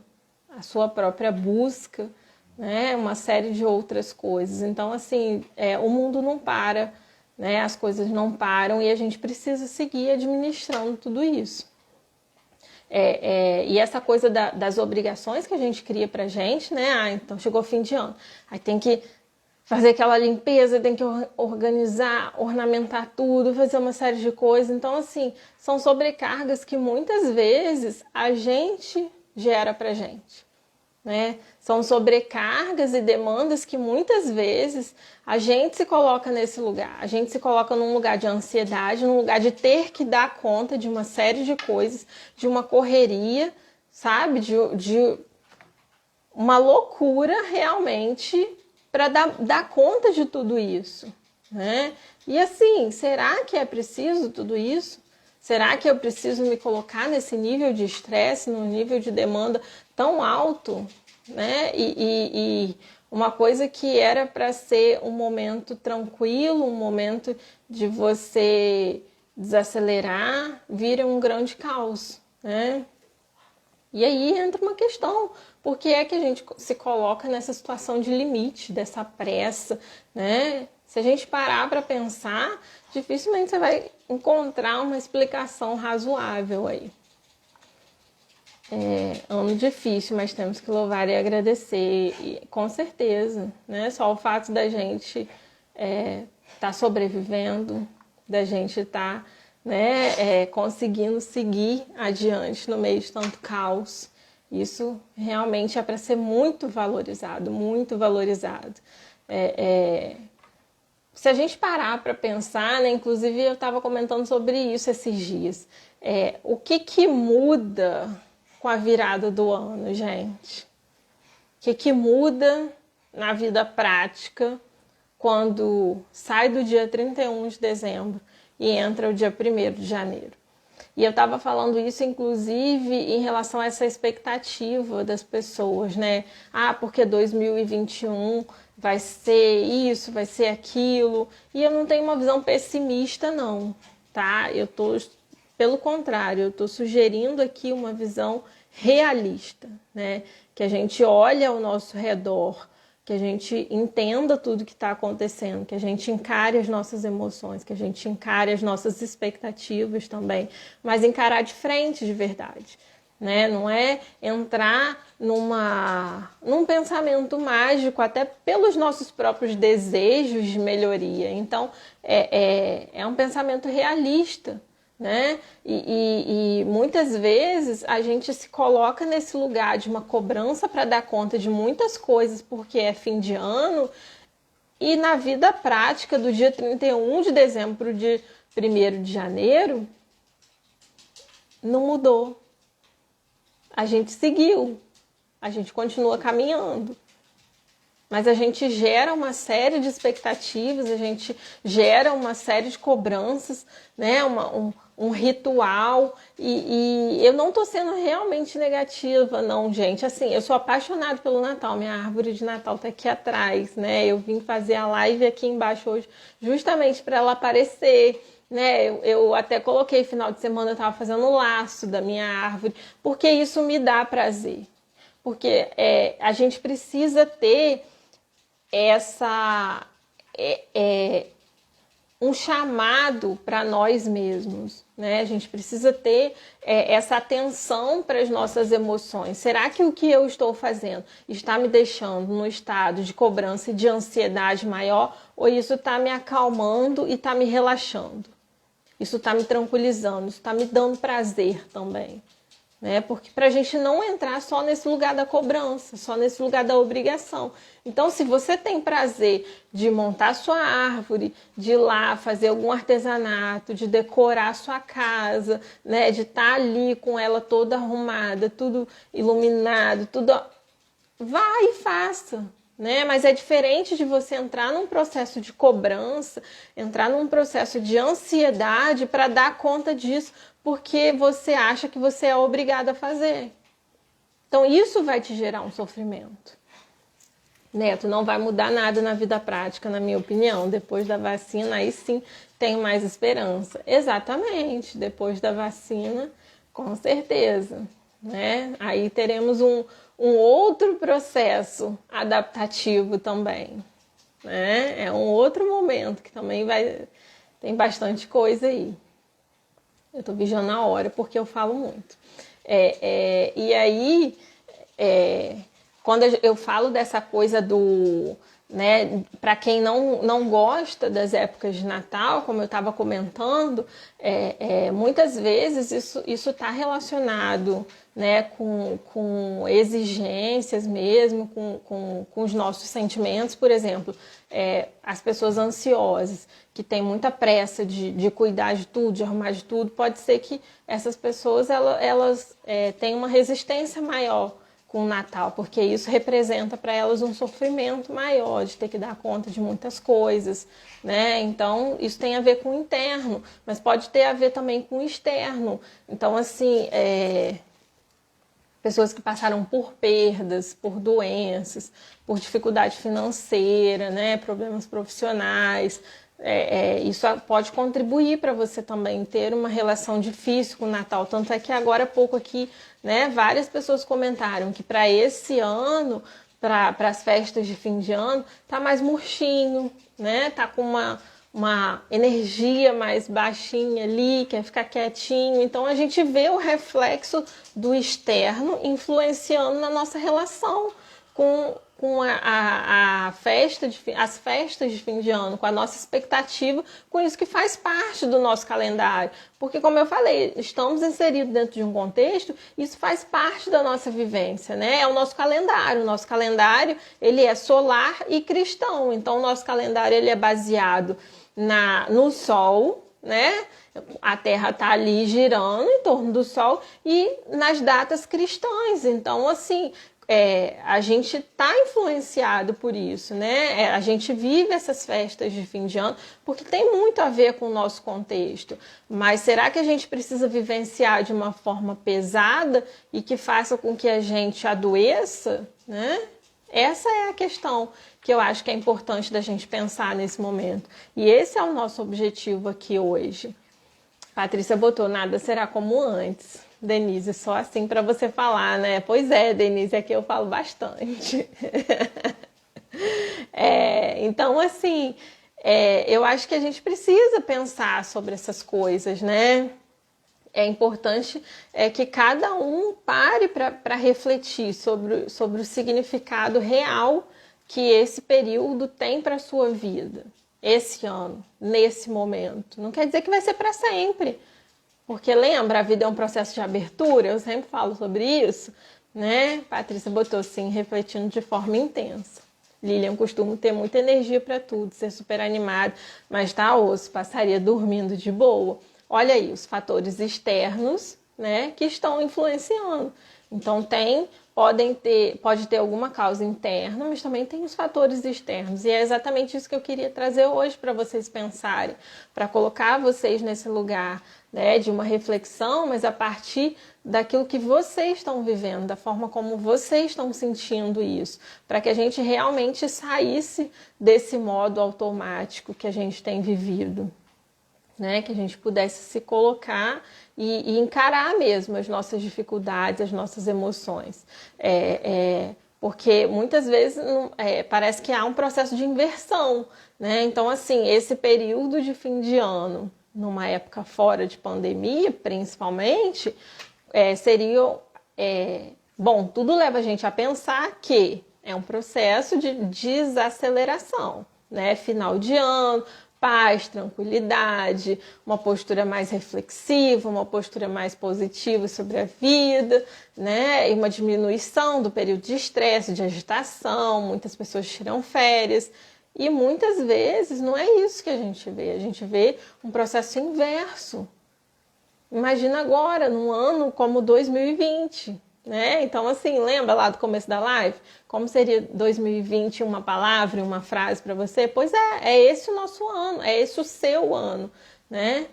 a sua própria busca, né? Uma série de outras coisas. Então, assim, o mundo não para, né? As coisas não param e a gente precisa seguir administrando tudo isso. E essa coisa das obrigações que a gente cria pra gente, né? Então chegou o fim de ano, aí tem que fazer aquela limpeza, tem que organizar, ornamentar tudo, fazer uma série de coisas. Então, assim, são sobrecargas que muitas vezes a gente gera pra gente, né? São sobrecargas e demandas que muitas vezes a gente se coloca nesse lugar. A gente se coloca num lugar de ansiedade, num lugar de ter que dar conta de uma série de coisas, de uma correria, sabe? De uma loucura realmente para dar conta de tudo isso, né? E assim, será que é preciso tudo isso? Será que eu preciso me colocar nesse nível de estresse, num nível de demanda tão alto, né? E uma coisa que era para ser um momento tranquilo, um momento de você desacelerar, vira um grande caos, né? E aí entra uma questão, por que é que a gente se coloca nessa situação de limite, dessa pressa, né? Se a gente parar para pensar, dificilmente você vai encontrar uma explicação razoável aí. É ano difícil, mas temos que louvar e agradecer, e, com certeza, né? Só o fato da gente tá sobrevivendo, da gente estar conseguindo seguir adiante no meio de tanto caos. Isso realmente é para ser muito valorizado, muito valorizado. Se a gente parar para pensar, né, inclusive eu estava comentando sobre isso esses dias, o que muda com a virada do ano, gente? O que muda na vida prática quando sai do dia 31 de dezembro e entra o dia 1º de janeiro? E eu estava falando isso, inclusive, em relação a essa expectativa das pessoas, né? Ah, porque 2021 vai ser isso, vai ser aquilo. E eu não tenho uma visão pessimista, não, tá? Pelo contrário, eu estou sugerindo aqui uma visão realista, né? Que a gente olhe ao nosso redor, que a gente entenda tudo que está acontecendo, que a gente encare as nossas emoções, que a gente encare as nossas expectativas também, mas encarar de frente de verdade, né? Não é entrar num pensamento mágico, até pelos nossos próprios desejos de melhoria. Então, é um pensamento realista, né? E muitas vezes a gente se coloca nesse lugar de uma cobrança para dar conta de muitas coisas porque é fim de ano, e na vida prática do dia 31 de dezembro para o dia 1º de janeiro não mudou. A gente seguiu, a gente continua caminhando. Mas a gente gera uma série de expectativas, a gente gera uma série de cobranças, né? Um ritual. E eu não tô sendo realmente negativa, não, gente. Assim, eu sou apaixonada pelo Natal. Minha árvore de Natal tá aqui atrás, né? Eu vim fazer a live aqui embaixo hoje justamente para ela aparecer, né? Eu até coloquei final de semana, eu tava fazendo o laço da minha árvore, porque isso me dá prazer. Porque a gente precisa ter um chamado para nós mesmos, né? A gente precisa ter essa atenção para as nossas emoções. Será que o que eu estou fazendo está me deixando num estado de cobrança e de ansiedade maior, ou isso está me acalmando e está me relaxando? Isso está me tranquilizando, isso está me dando prazer também, né? Porque para a gente não entrar só nesse lugar da cobrança, só nesse lugar da obrigação. Então, se você tem prazer de montar sua árvore, de ir lá fazer algum artesanato, de decorar sua casa, né? De estar ali com ela toda arrumada, tudo iluminado, tudo, vai e faça, né? Mas é diferente de você entrar num processo de cobrança, entrar num processo de ansiedade para dar conta disso, porque você acha que você é obrigado a fazer. Então isso vai te gerar um sofrimento. Neto, não vai mudar nada na vida prática, na minha opinião. Depois da vacina, aí sim tenho mais esperança. Exatamente, depois da vacina, com certeza, né? Aí teremos um outro processo adaptativo também, né? É um outro momento que também tem bastante coisa aí. Eu tô vigiando a hora porque eu falo muito. E aí, quando eu falo dessa coisa né? Para quem não gosta das épocas de Natal, como eu estava comentando, muitas vezes isso está relacionado, né, com exigências mesmo, com os nossos sentimentos. Por exemplo, as pessoas ansiosas, que têm muita pressa de cuidar de tudo, de arrumar de tudo, pode ser que essas pessoas elas tenham uma resistência maior com o Natal, porque isso representa para elas um sofrimento maior, de ter que dar conta de muitas coisas, né? Então, isso tem a ver com o interno, mas pode ter a ver também com o externo. Então, assim, pessoas que passaram por perdas, por doenças, por dificuldade financeira, né? Problemas profissionais, isso pode contribuir para você também ter uma relação difícil com o Natal. Tanto é que agora há pouco aqui, né, várias pessoas comentaram que para esse ano, para as festas de fim de ano, tá mais murchinho, né? Tá com uma energia mais baixinha ali, quer ficar quietinho. Então a gente vê o reflexo do externo influenciando na nossa relação com as festas de fim de ano, com a nossa expectativa, com isso que faz parte do nosso calendário. Porque, como eu falei, estamos inseridos dentro de um contexto, isso faz parte da nossa vivência, né? É o nosso calendário. O nosso calendário, ele é solar e cristão. Então, o nosso calendário, ele é baseado no Sol, né? A Terra está ali girando em torno do Sol e nas datas cristãs. Então, assim, a gente está influenciado por isso, né? A gente vive essas festas de fim de ano porque tem muito a ver com o nosso contexto. Mas será que a gente precisa vivenciar de uma forma pesada e que faça com que a gente adoeça, né? Essa é a questão que eu acho que é importante da gente pensar nesse momento. E esse é o nosso objetivo aqui hoje. Patrícia botou, nada será como antes. Denise, só assim para você falar, né? Pois é, Denise, aqui eu falo bastante. Então, assim, eu acho que a gente precisa pensar sobre essas coisas, né? É importante que cada um pare para refletir sobre o significado real que esse período tem para a sua vida, esse ano, nesse momento. Não quer dizer que vai ser para sempre, porque lembra, a vida é um processo de abertura, eu sempre falo sobre isso, né? Patrícia botou assim, refletindo de forma intensa. Lilian costuma ter muita energia para tudo, ser super animado, mas tá osso, passaria dormindo de boa. Olha aí, os fatores externos, né, que estão influenciando. Então, pode ter alguma causa interna, mas também tem os fatores externos. E é exatamente isso que eu queria trazer hoje para vocês pensarem, para colocar vocês nesse lugar, né, de uma reflexão, mas a partir daquilo que vocês estão vivendo, da forma como vocês estão sentindo isso, para que a gente realmente saísse desse modo automático que a gente tem vivido. Né, que a gente pudesse se colocar e encarar mesmo as nossas dificuldades, as nossas emoções. Porque muitas vezes parece que há um processo de inversão. Né? Então, assim, esse período de fim de ano, numa época fora de pandemia, principalmente, seria... bom, tudo leva a gente a pensar que é um processo de desaceleração, né? Final de ano, paz, tranquilidade, uma postura mais reflexiva, uma postura mais positiva sobre a vida, né? E uma diminuição do período de estresse, de agitação, muitas pessoas tiram férias. E muitas vezes não é isso que a gente vê um processo inverso. Imagina agora, num ano como 2020, né? Então, assim, lembra lá do começo da live? Como seria 2020 uma palavra, uma frase para você? Pois é esse o nosso ano, é esse o seu ano, né?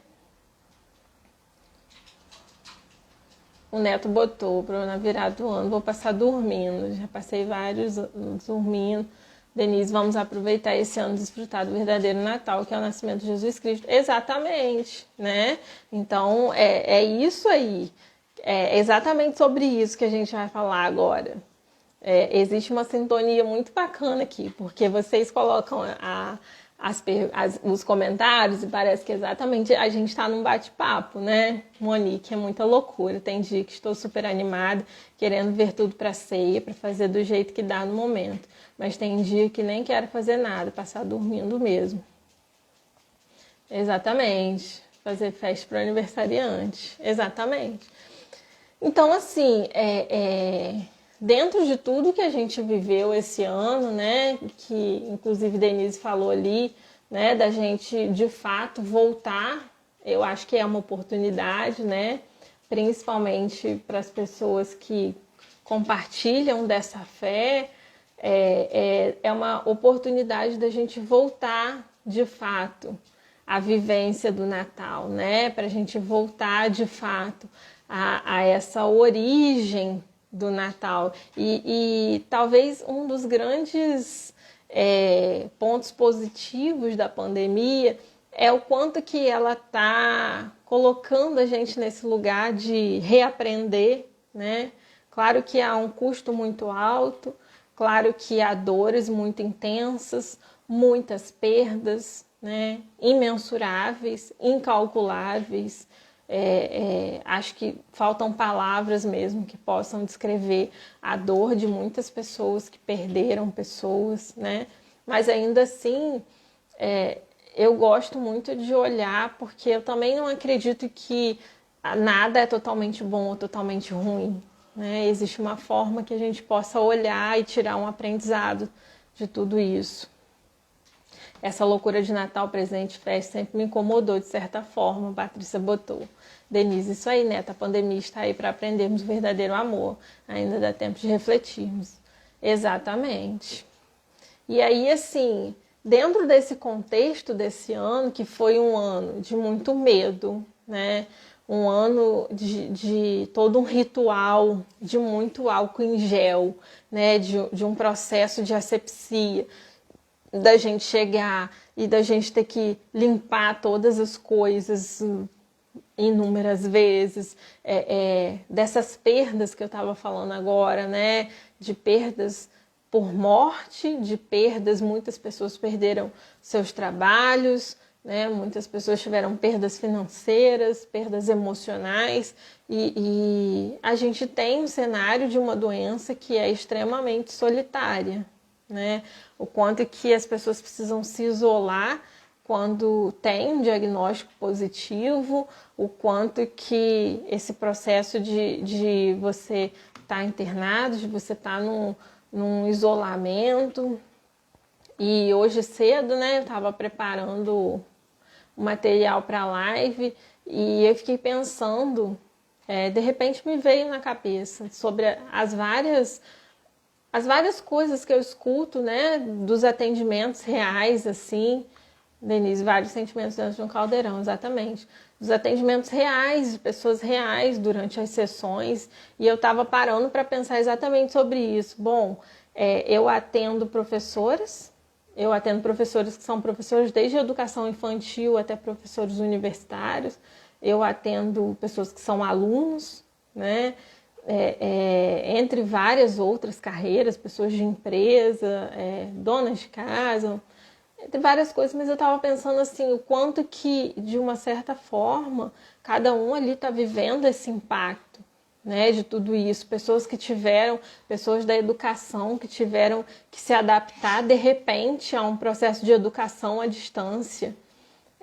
O Neto botou na virada do ano, vou passar dormindo, já passei vários anos dormindo. Denise, vamos aproveitar esse ano e desfrutar do verdadeiro Natal, que é o nascimento de Jesus Cristo. Exatamente, né? Então, é isso aí. É exatamente sobre isso que a gente vai falar agora. Existe uma sintonia muito bacana aqui, porque vocês colocam os comentários e parece que exatamente a gente está num bate-papo, né? Monique, é muita loucura. Tem dia que estou super animada, querendo ver tudo para ceia, para fazer do jeito que dá no momento. Mas tem dia que nem quero fazer nada, passar dormindo mesmo. Exatamente. Fazer festa para o aniversariante. Exatamente. Então, assim, dentro de tudo que a gente viveu esse ano, né, que inclusive Denise falou ali, né, da gente de fato voltar, eu acho que é uma oportunidade, né, principalmente para as pessoas que compartilham dessa fé, é uma oportunidade da gente voltar de fato à vivência do Natal, né, para a gente voltar de fato a essa origem do Natal. E talvez um dos grandes pontos positivos da pandemia é o quanto que ela está colocando a gente nesse lugar de reaprender, né? Claro que há um custo muito alto, claro que há dores muito intensas, muitas perdas, né? Imensuráveis, incalculáveis. Acho que faltam palavras mesmo que possam descrever a dor de muitas pessoas que perderam pessoas, né? Mas ainda assim, eu gosto muito de olhar, porque eu também não acredito que nada é totalmente bom ou totalmente ruim, né? Existe uma forma que a gente possa olhar e tirar um aprendizado de tudo isso. Essa loucura de Natal, presente, festa sempre me incomodou de certa forma, Patrícia botou. Denise, isso aí, Neta, a pandemia está aí para aprendermos o verdadeiro amor. Ainda dá tempo de refletirmos. Exatamente. E aí, assim, dentro desse contexto desse ano, que foi um ano de muito medo, né? Um ano de todo um ritual, de muito álcool em gel, né? De um processo de asepsia, da gente chegar e da gente ter que limpar todas as coisas inúmeras vezes, dessas perdas que eu estava falando agora, né? De perdas por morte, de perdas, muitas pessoas perderam seus trabalhos, né? Muitas pessoas tiveram perdas financeiras, perdas emocionais, e a gente tem um cenário de uma doença que é extremamente solitária, né? O quanto que as pessoas precisam se isolar quando tem um diagnóstico positivo, o quanto que esse processo de você estar internado, de você estar num isolamento. E hoje cedo, né, eu estava preparando o material para a live e eu fiquei pensando, de repente me veio na cabeça sobre as várias coisas que eu escuto, né, dos atendimentos reais, assim, Denise, vários sentimentos dentro de um caldeirão, exatamente. Dos atendimentos reais, de pessoas reais durante as sessões, e eu estava parando para pensar exatamente sobre isso. Bom, eu atendo professoras que são professores desde a educação infantil até professores universitários, eu atendo pessoas que são alunos, né? Entre várias outras carreiras, pessoas de empresa, donas de casa, entre várias coisas, mas eu estava pensando assim, o quanto que, de uma certa forma, cada um ali está vivendo esse impacto, né, de tudo isso. Pessoas da educação que tiveram que se adaptar de repente a um processo de educação à distância.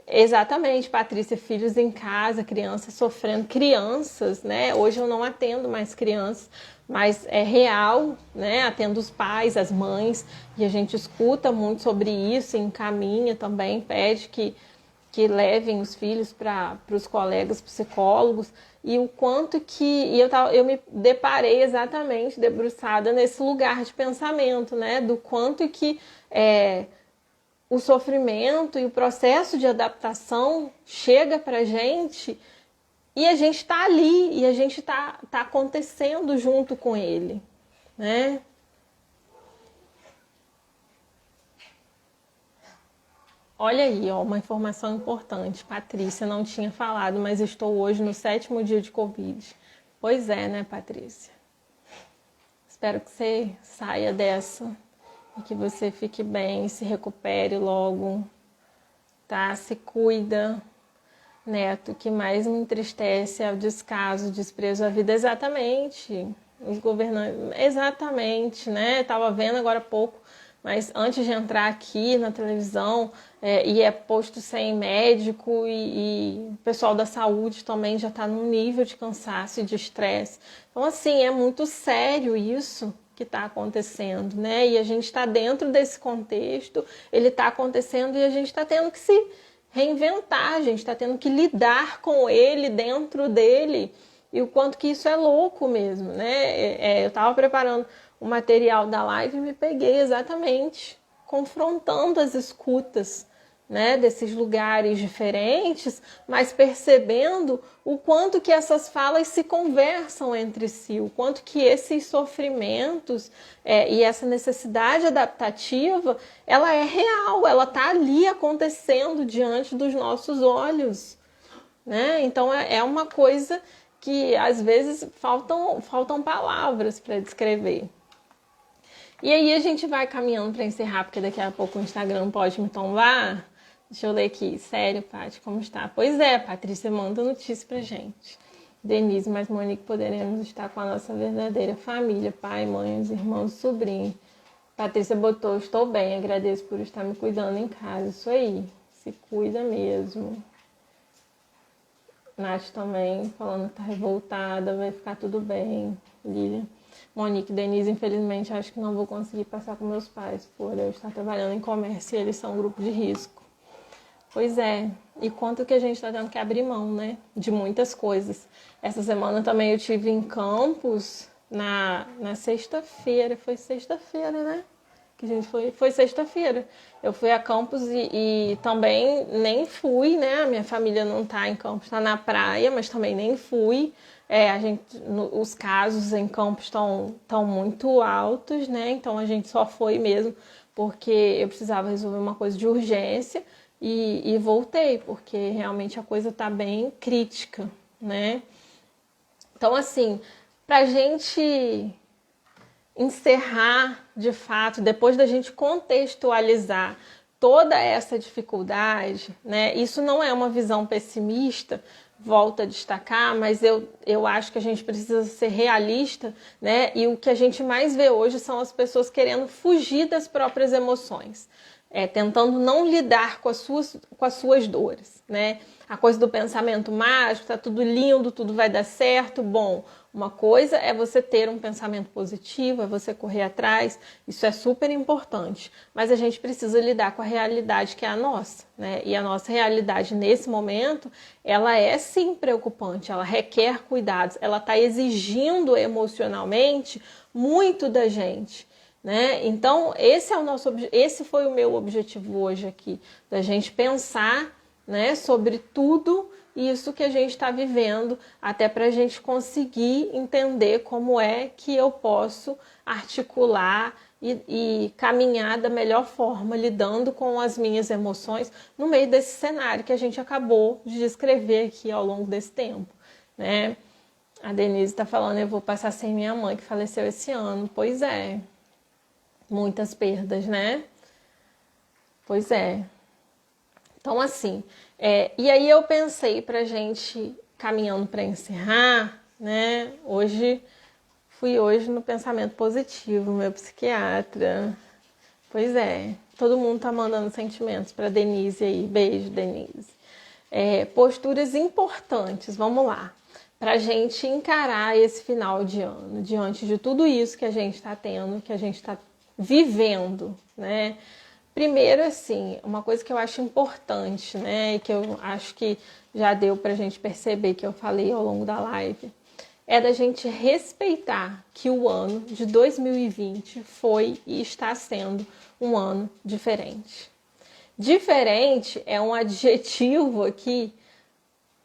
Exatamente, Patrícia, filhos em casa, crianças sofrendo, crianças, né? Hoje eu não atendo mais crianças, mas é real, né? Atendo os pais, as mães, e a gente escuta muito sobre isso, encaminha também, pede que levem os filhos para os colegas psicólogos, e o quanto que... eu me deparei exatamente debruçada nesse lugar de pensamento, né? Do quanto que... o sofrimento e o processo de adaptação chega pra gente e a gente está ali e a gente tá acontecendo junto com ele, né? Olha aí, ó, uma informação importante. Patrícia não tinha falado, mas estou hoje no 7º dia de Covid. Pois é, né, Patrícia? Espero que você saia dessa e que você fique bem, se recupere logo. tá? Se cuida. Neto, o que mais me entristece é o descaso, o desprezo à vida. Exatamente. Os governantes, exatamente, né? Tava vendo agora há pouco, mas antes de entrar aqui na televisão, e é posto sem médico e o pessoal da saúde também já está num nível de cansaço e de estresse. Então, assim, é muito sério isso que está acontecendo, né? E a gente está dentro desse contexto, ele está acontecendo e a gente está tendo que se reinventar, a gente está tendo que lidar com ele, dentro dele, e o quanto que isso é louco mesmo, né? Eu estava preparando o material da live e me peguei exatamente confrontando as escutas, né, desses lugares diferentes, mas percebendo o quanto que essas falas se conversam entre si, o quanto que esses sofrimentos e essa necessidade adaptativa, ela é real, ela está ali acontecendo diante dos nossos olhos, né? Então é uma coisa que às vezes faltam palavras para descrever. E aí a gente vai caminhando para encerrar, porque daqui a pouco o Instagram pode me tombar. Deixa eu ler aqui. Sério, Paty, como está? Pois é, Patrícia manda notícia pra gente. Denise, mas Monique, poderemos estar com a nossa verdadeira família, pai, mãe, os irmãos, sobrinho. Patrícia botou, estou bem, agradeço por estar me cuidando em casa. Isso aí, se cuida mesmo. Nath também, falando que tá revoltada, vai ficar tudo bem. Lilian. Monique, Denise, infelizmente, acho que não vou conseguir passar com meus pais por eu estar trabalhando em comércio e eles são um grupo de risco. Pois é, e quanto que a gente está tendo que abrir mão, né, de muitas coisas. Essa semana também eu tive em Campos, na sexta-feira, foi sexta-feira, né? Que a gente foi sexta-feira. Eu fui a Campos e também nem fui, né? A minha família não tá em Campos, tá na praia, mas também nem fui. Os casos em Campos estão muito altos, né? Então a gente só foi mesmo porque eu precisava resolver uma coisa de urgência e voltei, porque realmente a coisa tá bem crítica, né? Então, assim, pra gente encerrar de fato, depois da gente contextualizar toda essa dificuldade, né? Isso não é uma visão pessimista, volto a destacar, mas eu acho que a gente precisa ser realista, né? E o que a gente mais vê hoje são as pessoas querendo fugir das próprias emoções, tentando não lidar com as suas dores, né? A coisa do pensamento mágico, tá tudo lindo, tudo vai dar certo. Bom, uma coisa é você ter um pensamento positivo, é você correr atrás, isso é super importante. Mas a gente precisa lidar com a realidade que é a nossa, né? E a nossa realidade nesse momento, ela é sim preocupante, ela requer cuidados, ela está exigindo emocionalmente muito da gente, né? Então, esse foi o meu objetivo hoje aqui, da gente pensar, né, sobre tudo isso que a gente está vivendo, até para a gente conseguir entender como é que eu posso articular e caminhar da melhor forma, lidando com as minhas emoções no meio desse cenário que a gente acabou de descrever aqui ao longo desse tempo, né? A Denise está falando, eu vou passar sem minha mãe, que faleceu esse ano. Pois é, muitas perdas, né? Pois é. Então, assim, e aí eu pensei pra gente, caminhando para encerrar, né? Fui hoje no pensamento positivo, meu psiquiatra. Pois é, todo mundo tá mandando sentimentos pra Denise aí. Beijo, Denise. Posturas importantes, vamos lá. Pra gente encarar esse final de ano, diante de tudo isso que a gente tá tendo, que a gente tá vivendo, né? Primeiro, assim, uma coisa que eu acho importante, né, e que eu acho que já deu pra gente perceber, que eu falei ao longo da live, é da gente respeitar que o ano de 2020 foi e está sendo um ano diferente. Diferente é um adjetivo aqui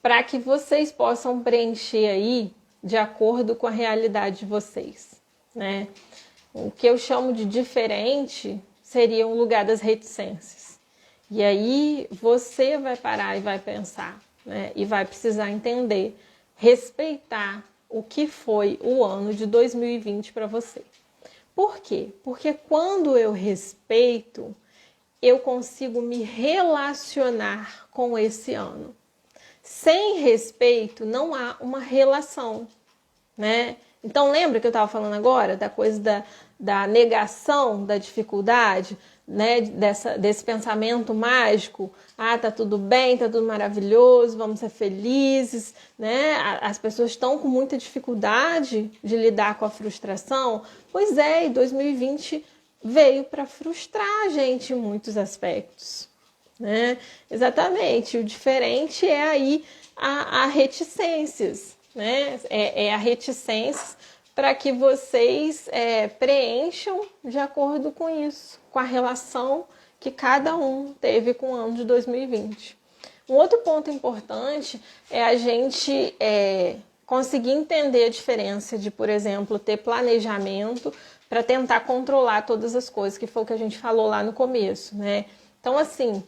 para que vocês possam preencher aí de acordo com a realidade de vocês, né? O que eu chamo de diferente seria um lugar das reticências. E aí você vai parar e vai pensar, né? E vai precisar entender, respeitar o que foi o ano de 2020 para você. Por quê? Porque quando eu respeito, eu consigo me relacionar com esse ano. Sem respeito, não há uma relação, né? Então, lembra que eu estava falando agora da coisa da negação da dificuldade, né? Desse pensamento mágico? Ah, tá tudo bem, tá tudo maravilhoso, vamos ser felizes, né? As pessoas estão com muita dificuldade de lidar com a frustração. Pois é, e 2020 veio para frustrar a gente em muitos aspectos, né? Exatamente, o diferente é aí a reticências, né? É a reticências para que vocês preencham de acordo com isso, com a relação que cada um teve com o ano de 2020. Um outro ponto importante é a gente conseguir entender a diferença de, por exemplo, ter planejamento para tentar controlar todas as coisas, que foi o que a gente falou lá no começo, né? Então, assim,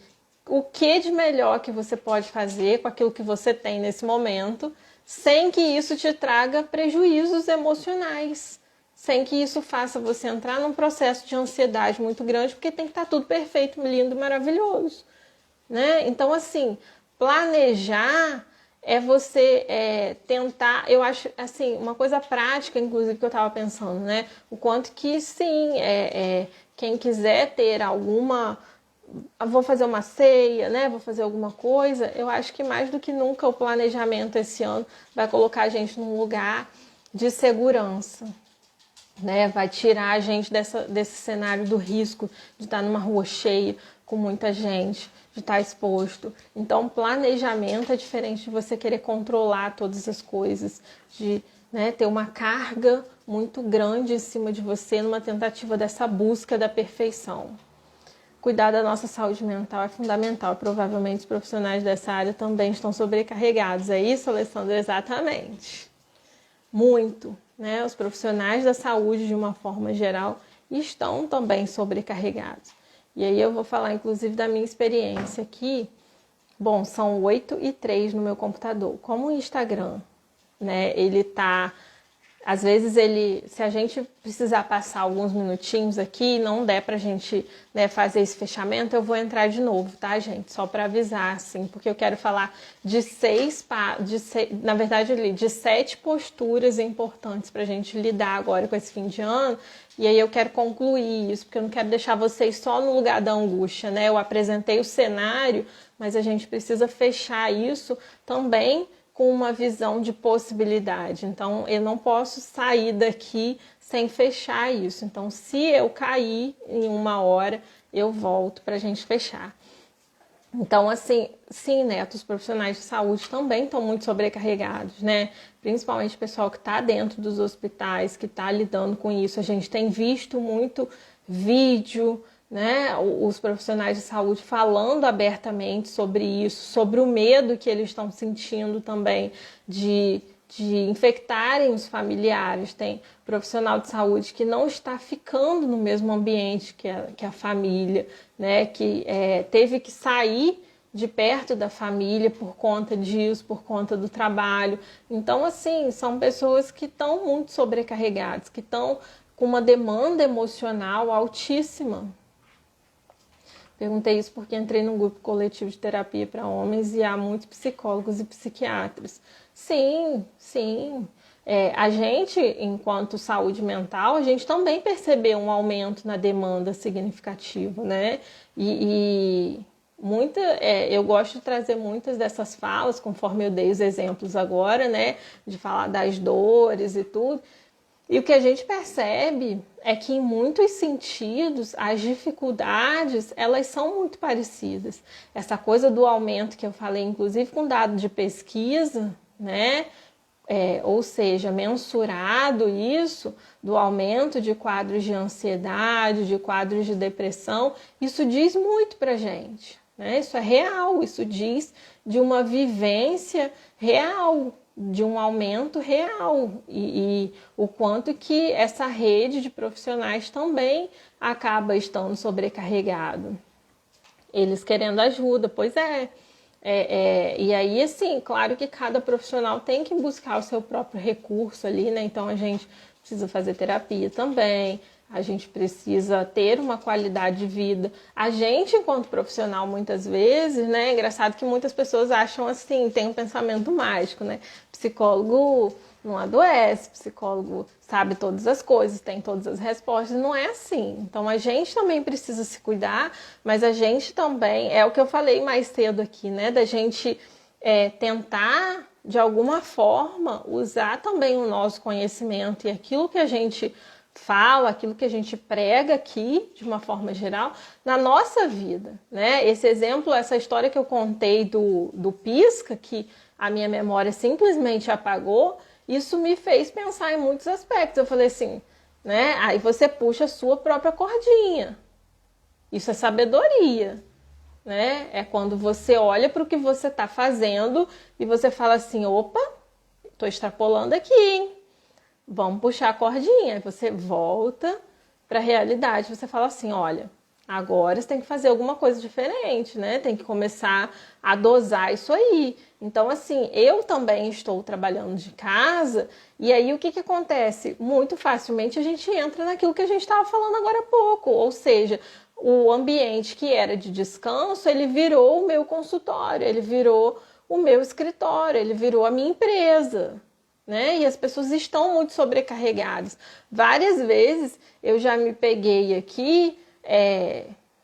o que de melhor que você pode fazer com aquilo que você tem nesse momento, sem que isso te traga prejuízos emocionais, sem que isso faça você entrar num processo de ansiedade muito grande, porque tem que estar tudo perfeito, lindo, maravilhoso, né? Então, assim, planejar é você tentar, eu acho, assim, uma coisa prática, inclusive, que eu estava pensando, né? O quanto que, sim, quem quiser ter alguma... Vou fazer uma ceia, né? Vou fazer alguma coisa. Eu acho que mais do que nunca o planejamento esse ano vai colocar a gente num lugar de segurança, né? Vai tirar a gente desse cenário do risco de estar numa rua cheia com muita gente, de estar exposto. Então, planejamento é diferente de você querer controlar todas as coisas, de, né, ter uma carga muito grande em cima de você numa tentativa dessa busca da perfeição. Cuidar da nossa saúde mental é fundamental. Provavelmente os profissionais dessa área também estão sobrecarregados. É isso, Alessandra? Exatamente. Muito, né? Os profissionais da saúde, de uma forma geral, estão também sobrecarregados. E aí eu vou falar, inclusive, da minha experiência aqui. Bom, são 8h03 no meu computador. Como o Instagram, né, ele tá... Às vezes, se a gente precisar passar alguns minutinhos aqui, não der pra gente, né, fazer esse fechamento, eu vou entrar de novo, tá, gente? Só para avisar, assim, porque eu quero falar de na verdade, de 7 posturas importantes pra gente lidar agora com esse fim de ano. E aí eu quero concluir isso, porque eu não quero deixar vocês só no lugar da angústia, né? Eu apresentei o cenário, mas a gente precisa fechar isso também com uma visão de possibilidade. Então, eu não posso sair daqui sem fechar isso. Então, se eu cair em 1 hora, eu volto para a gente fechar. Então, assim, sim, Neto, os profissionais de saúde também estão muito sobrecarregados, né? Principalmente o pessoal que está dentro dos hospitais, que está lidando com isso. A gente tem visto muito vídeo, né, os profissionais de saúde falando abertamente sobre isso, sobre o medo que eles estão sentindo também de infectarem os familiares. Tem profissional de saúde que não está ficando no mesmo ambiente que a família, né, que teve que sair de perto da família por conta disso, por conta do trabalho. Então, assim, são pessoas que estão muito sobrecarregadas, que estão com uma demanda emocional altíssima. Perguntei isso porque entrei num grupo coletivo de terapia para homens e há muitos psicólogos e psiquiatras. Sim, sim. A gente, enquanto saúde mental, a gente também percebeu um aumento na demanda significativo, né? Eu gosto de trazer muitas dessas falas, conforme eu dei os exemplos agora, né? De falar das dores e tudo. E o que a gente percebe é que, em muitos sentidos, as dificuldades, elas são muito parecidas. Essa coisa do aumento que eu falei, inclusive com dado de pesquisa, né? Ou seja, mensurado isso, do aumento de quadros de ansiedade, de quadros de depressão, isso diz muito pra gente, né? Isso é real, isso diz de uma vivência real, de um aumento real e o quanto que essa rede de profissionais também acaba estando sobrecarregado. Eles querendo ajuda, pois é. E aí, assim, claro que cada profissional tem que buscar o seu próprio recurso ali, né? Então, a gente precisa fazer terapia também, a gente precisa ter uma qualidade de vida. A gente, enquanto profissional, muitas vezes, né? É engraçado que muitas pessoas acham assim, tem um pensamento mágico, né? Psicólogo não adoece, psicólogo sabe todas as coisas, tem todas as respostas. Não é assim. Então, a gente também precisa se cuidar, mas a gente também, é o que eu falei mais cedo aqui, né? Da gente tentar, de alguma forma, usar também o nosso conhecimento e aquilo que a gente fala, aquilo que a gente prega aqui, de uma forma geral, na nossa vida, né? Esse exemplo, essa história que eu contei do Pisca, que a minha memória simplesmente apagou, isso me fez pensar em muitos aspectos. Eu falei assim, né? Aí você puxa a sua própria cordinha. Isso é sabedoria, né? É quando você olha para o que você está fazendo e você fala assim, opa, estou extrapolando aqui, hein? Vamos puxar a cordinha. Aí você volta para a realidade. Você fala assim, olha, agora você tem que fazer alguma coisa diferente, né? Tem que começar a dosar isso aí. Então, assim, eu também estou trabalhando de casa e aí o que acontece? Muito facilmente a gente entra naquilo que a gente estava falando agora há pouco. Ou seja, o ambiente que era de descanso, ele virou o meu consultório, ele virou o meu escritório, ele virou a minha empresa. Né? E as pessoas estão muito sobrecarregadas. Várias vezes eu já me peguei aqui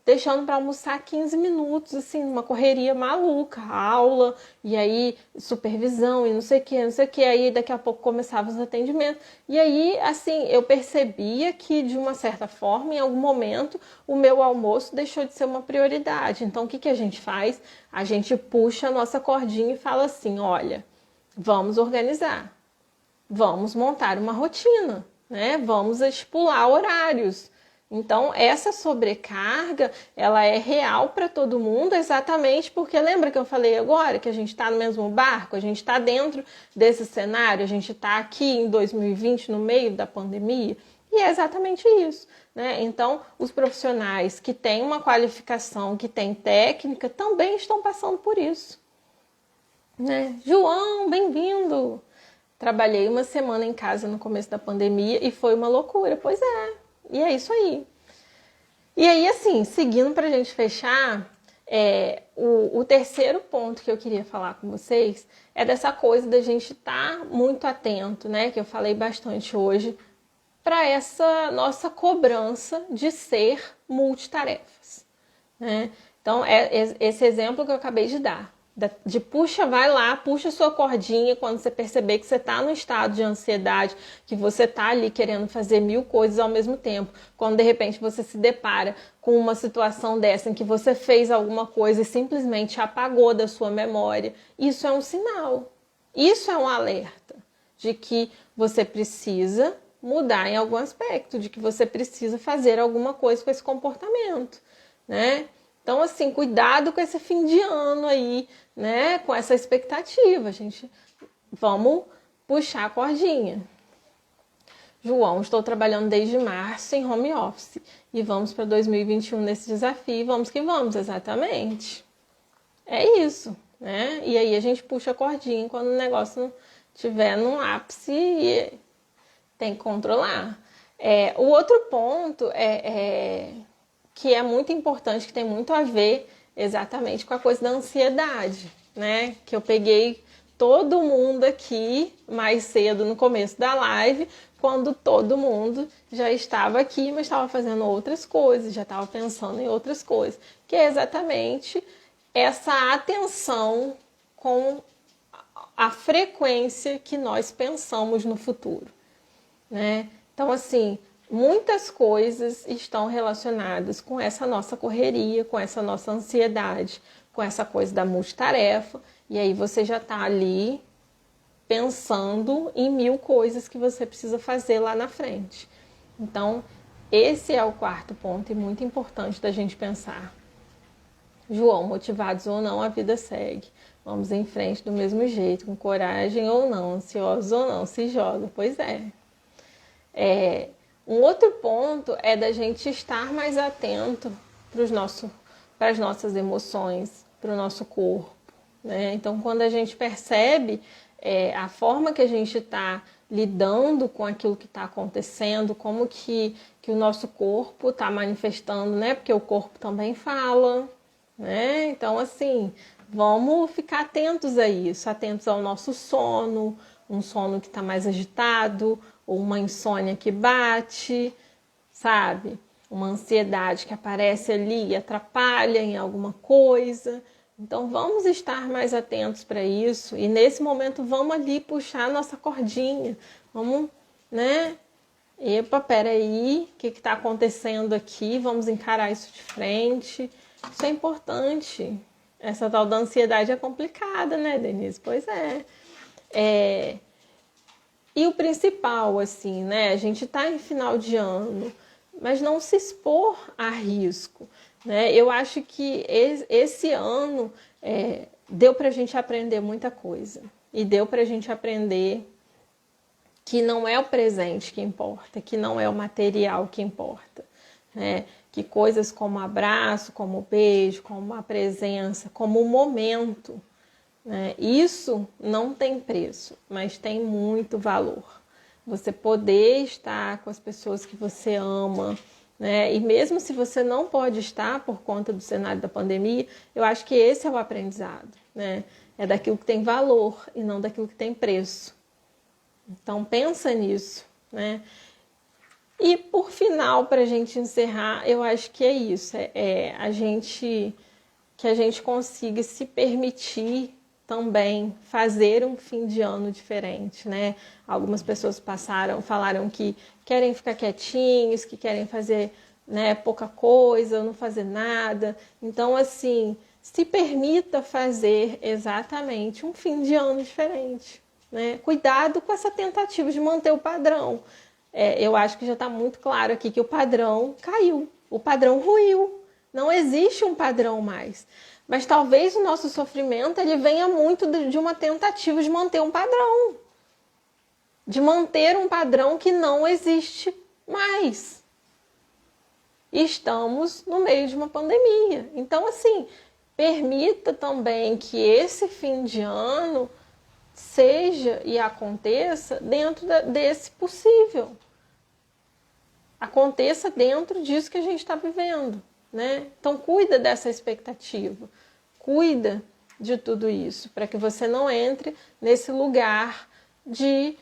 deixando para almoçar 15 minutos, assim, numa correria maluca, aula, e aí supervisão, e não sei o que, aí daqui a pouco começava os atendimentos. E aí, assim, eu percebia que, de uma certa forma, em algum momento, o meu almoço deixou de ser uma prioridade. Então, o que a gente faz? A gente puxa a nossa cordinha e fala assim, olha, vamos organizar. Vamos montar uma rotina, né? Vamos estipular horários. Então, essa sobrecarga, ela é real para todo mundo, exatamente porque lembra que eu falei agora que a gente está no mesmo barco, a gente está dentro desse cenário, a gente está aqui em 2020, no meio da pandemia, e é exatamente isso, né? Então, os profissionais que têm uma qualificação, que têm técnica, também estão passando por isso, né? João, bem-vindo! Trabalhei uma semana em casa no começo da pandemia e foi uma loucura. Pois é, e é isso aí. E aí, assim, seguindo para a gente fechar, o terceiro ponto que eu queria falar com vocês é dessa coisa da gente estar muito atento, né? Que eu falei bastante hoje, para essa nossa cobrança de ser multitarefas, né? Então, esse exemplo que eu acabei de dar. De puxa, vai lá, puxa sua cordinha quando você perceber que você está no estado de ansiedade, que você está ali querendo fazer 1000 coisas ao mesmo tempo. Quando de repente você se depara com uma situação dessa em que você fez alguma coisa e simplesmente apagou da sua memória, isso é um sinal, isso é um alerta de que você precisa mudar em algum aspecto, de que você precisa fazer alguma coisa com esse comportamento, né? Então, assim, cuidado com esse fim de ano aí, né? Com essa expectativa, gente. Vamos puxar a cordinha. João, estou trabalhando desde março em home office e vamos para 2021 nesse desafio. Vamos que vamos, exatamente. É isso, né? E aí a gente puxa a cordinha quando o negócio estiver no ápice e tem que controlar. O outro ponto que é muito importante, que tem muito a ver exatamente com a coisa da ansiedade, né? Que eu peguei todo mundo aqui mais cedo no começo da live, quando todo mundo já estava aqui, mas estava fazendo outras coisas, já estava pensando em outras coisas, que é exatamente essa atenção com a frequência que nós pensamos no futuro, né? Então, assim, muitas coisas estão relacionadas com essa nossa correria, com essa nossa ansiedade, com essa coisa da multitarefa, e aí você já está ali pensando em 1000 coisas que você precisa fazer lá na frente. Então, esse é o quarto ponto e muito importante da gente pensar. João, motivados ou não, a vida segue. Vamos em frente do mesmo jeito, com coragem ou não, ansiosos ou não, se joga. Pois é. Um outro ponto é da gente estar mais atento para as nossas emoções, para o nosso corpo, né? Então, quando a gente percebe a forma que a gente está lidando com aquilo que está acontecendo, como que o nosso corpo está manifestando, né? Porque o corpo também fala, né? Então, assim, vamos ficar atentos a isso, atentos ao nosso sono, um sono que está mais agitado, ou uma insônia que bate, sabe? Uma ansiedade que aparece ali e atrapalha em alguma coisa. Então vamos estar mais atentos para isso e nesse momento vamos ali puxar a nossa cordinha, vamos, né? Epa, peraí, o que está acontecendo aqui? Vamos encarar isso de frente. Isso é importante. Essa tal da ansiedade é complicada, né, Denise? Pois é. E o principal, assim, né? A gente está em final de ano, mas não se expor a risco, né? Eu acho que esse ano deu para a gente aprender muita coisa. E deu para a gente aprender que não é o presente que importa, que não é o material que importa, né? Que coisas como abraço, como beijo, como a presença, como o momento, né? Isso não tem preço, mas tem muito valor. Você poder estar com as pessoas que você ama, né? E mesmo se você não pode estar por conta do cenário da pandemia, eu acho que esse é o aprendizado, né? É daquilo que tem valor e não daquilo que tem preço. Então pensa nisso, né? E por final, para a gente encerrar, eu acho que é isso, que a gente consiga se permitir também fazer um fim de ano diferente, né? Algumas pessoas falaram que querem ficar quietinhos, que querem fazer, né, pouca coisa, não fazer nada. Então, assim, se permita fazer exatamente um fim de ano diferente, né? Cuidado com essa tentativa de manter o padrão. Eu acho que já está muito claro aqui que o padrão caiu, o padrão ruiu. Não existe um padrão mais. Mas talvez o nosso sofrimento ele venha muito de uma tentativa de manter um padrão. De manter um padrão que não existe mais. E estamos no meio de uma pandemia. Então, assim, permita também que esse fim de ano seja e aconteça dentro desse possível. Aconteça dentro disso que a gente está vivendo, né? Então, cuida dessa expectativa. Cuida de tudo isso, para que você não entre nesse lugar de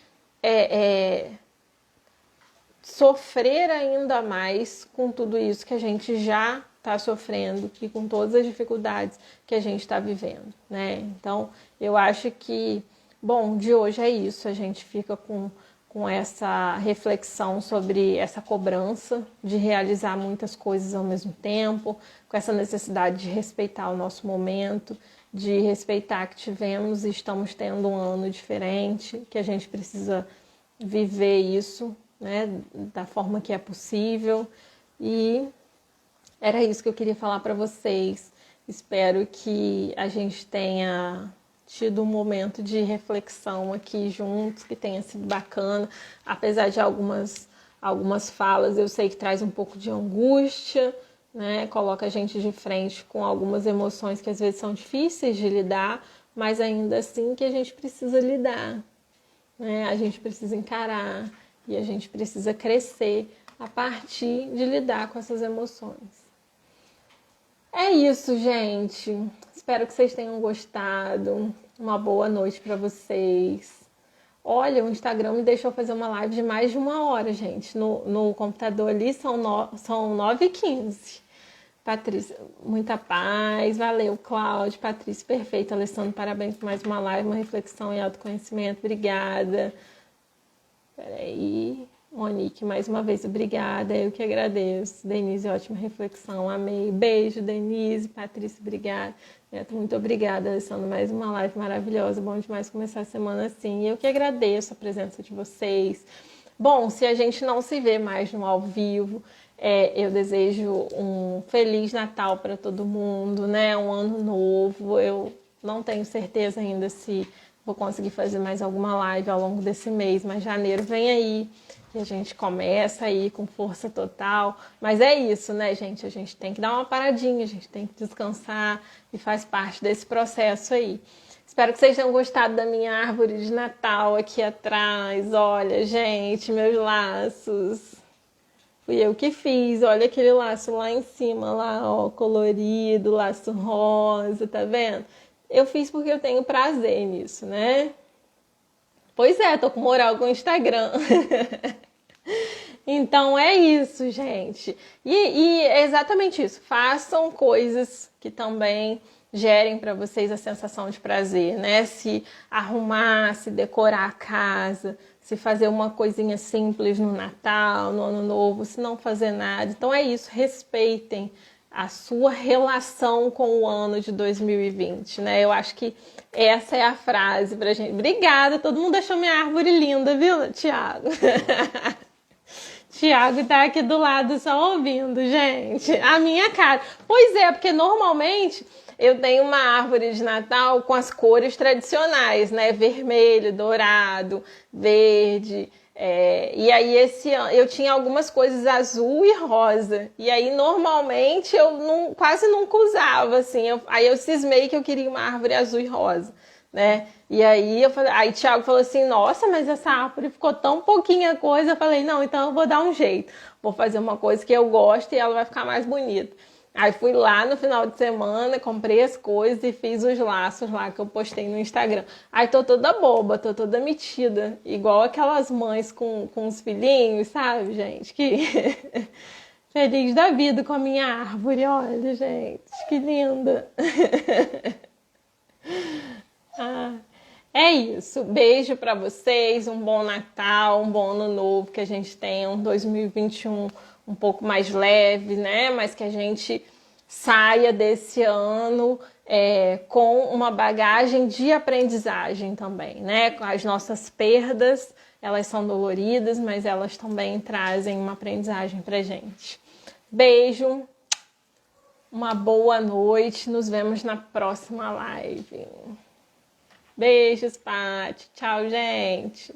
sofrer ainda mais com tudo isso que a gente já está sofrendo e com todas as dificuldades que a gente está vivendo, né? Então, eu acho que, bom, de hoje é isso. A gente fica com essa reflexão sobre essa cobrança de realizar muitas coisas ao mesmo tempo, com essa necessidade de respeitar o nosso momento, de respeitar que tivemos e estamos tendo um ano diferente, que a gente precisa viver isso, né, da forma que é possível. E era isso que eu queria falar para vocês. Espero que a gente tenha tido um momento de reflexão aqui juntos, que tenha sido bacana, apesar de algumas falas, eu sei que traz um pouco de angústia, né? Coloca a gente de frente com algumas emoções que às vezes são difíceis de lidar, mas ainda assim que a gente precisa lidar, né? A gente precisa encarar e a gente precisa crescer a partir de lidar com essas emoções. É isso, gente. Espero que vocês tenham gostado. Uma boa noite para vocês. Olha, o Instagram me deixou fazer uma live de mais de 1 hora, gente. No computador ali são 9h15. Patrícia, muita paz. Valeu, Cláudio. Patrícia, perfeito. Alessandro, parabéns por mais uma live, uma reflexão e autoconhecimento. Obrigada. Peraí. Monique, mais uma vez, obrigada, eu que agradeço. Denise, ótima reflexão, amei. Beijo, Denise, Patrícia, obrigada. Neto, muito obrigada, Alessandro, mais uma live maravilhosa, bom demais começar a semana assim. Eu que agradeço a presença de vocês. Bom, se a gente não se vê mais no ao vivo, eu desejo um Feliz Natal para todo mundo, né? Um ano novo. Eu não tenho certeza ainda se vou conseguir fazer mais alguma live ao longo desse mês, mas janeiro vem aí. E a gente começa aí com força total. Mas é isso, né, gente? A gente tem que dar uma paradinha, a gente tem que descansar e faz parte desse processo aí. Espero que vocês tenham gostado da minha árvore de Natal aqui atrás. Olha, gente, meus laços. Fui eu que fiz. Olha aquele laço lá em cima, lá, ó, colorido, laço rosa, tá vendo? Eu fiz porque eu tenho prazer nisso, né? Pois é, tô com moral com o Instagram. Então é isso, gente. E é exatamente isso. Façam coisas que também gerem para vocês a sensação de prazer, né? Se arrumar, se decorar a casa, se fazer uma coisinha simples no Natal, no Ano Novo, se não fazer nada. Então é isso, respeitem a sua relação com o ano de 2020, né? Eu acho que essa é a frase pra gente. Obrigada, todo mundo achou minha árvore linda, viu, Thiago? Tiago tá aqui do lado só ouvindo, gente. A minha cara. Pois é, porque normalmente eu tenho uma árvore de Natal com as cores tradicionais, né? Vermelho, dourado, verde. E aí esse ano eu tinha algumas coisas azul e rosa. E aí normalmente eu quase nunca usava, assim. Aí eu cismei que eu queria uma árvore azul e rosa, né? E aí aí Thiago falou assim, nossa, mas essa árvore ficou tão pouquinha coisa. Eu falei, não, então eu vou dar um jeito. Vou fazer uma coisa que eu gosto e ela vai ficar mais bonita. Aí fui lá no final de semana, comprei as coisas e fiz os laços lá que eu postei no Instagram. Aí tô toda boba, tô toda metida. Igual aquelas mães com os filhinhos, sabe, gente? Que feliz da vida com a minha árvore. Olha, gente, que linda. Ah, é isso. Beijo pra vocês, um bom Natal, um bom Ano Novo, que a gente tenha um 2021 um pouco mais leve, né? Mas que a gente saia desse ano com uma bagagem de aprendizagem também, né? As nossas perdas, elas são doloridas, mas elas também trazem uma aprendizagem pra gente. Beijo, uma boa noite, nos vemos na próxima live. Beijos, Paty. Tchau, gente.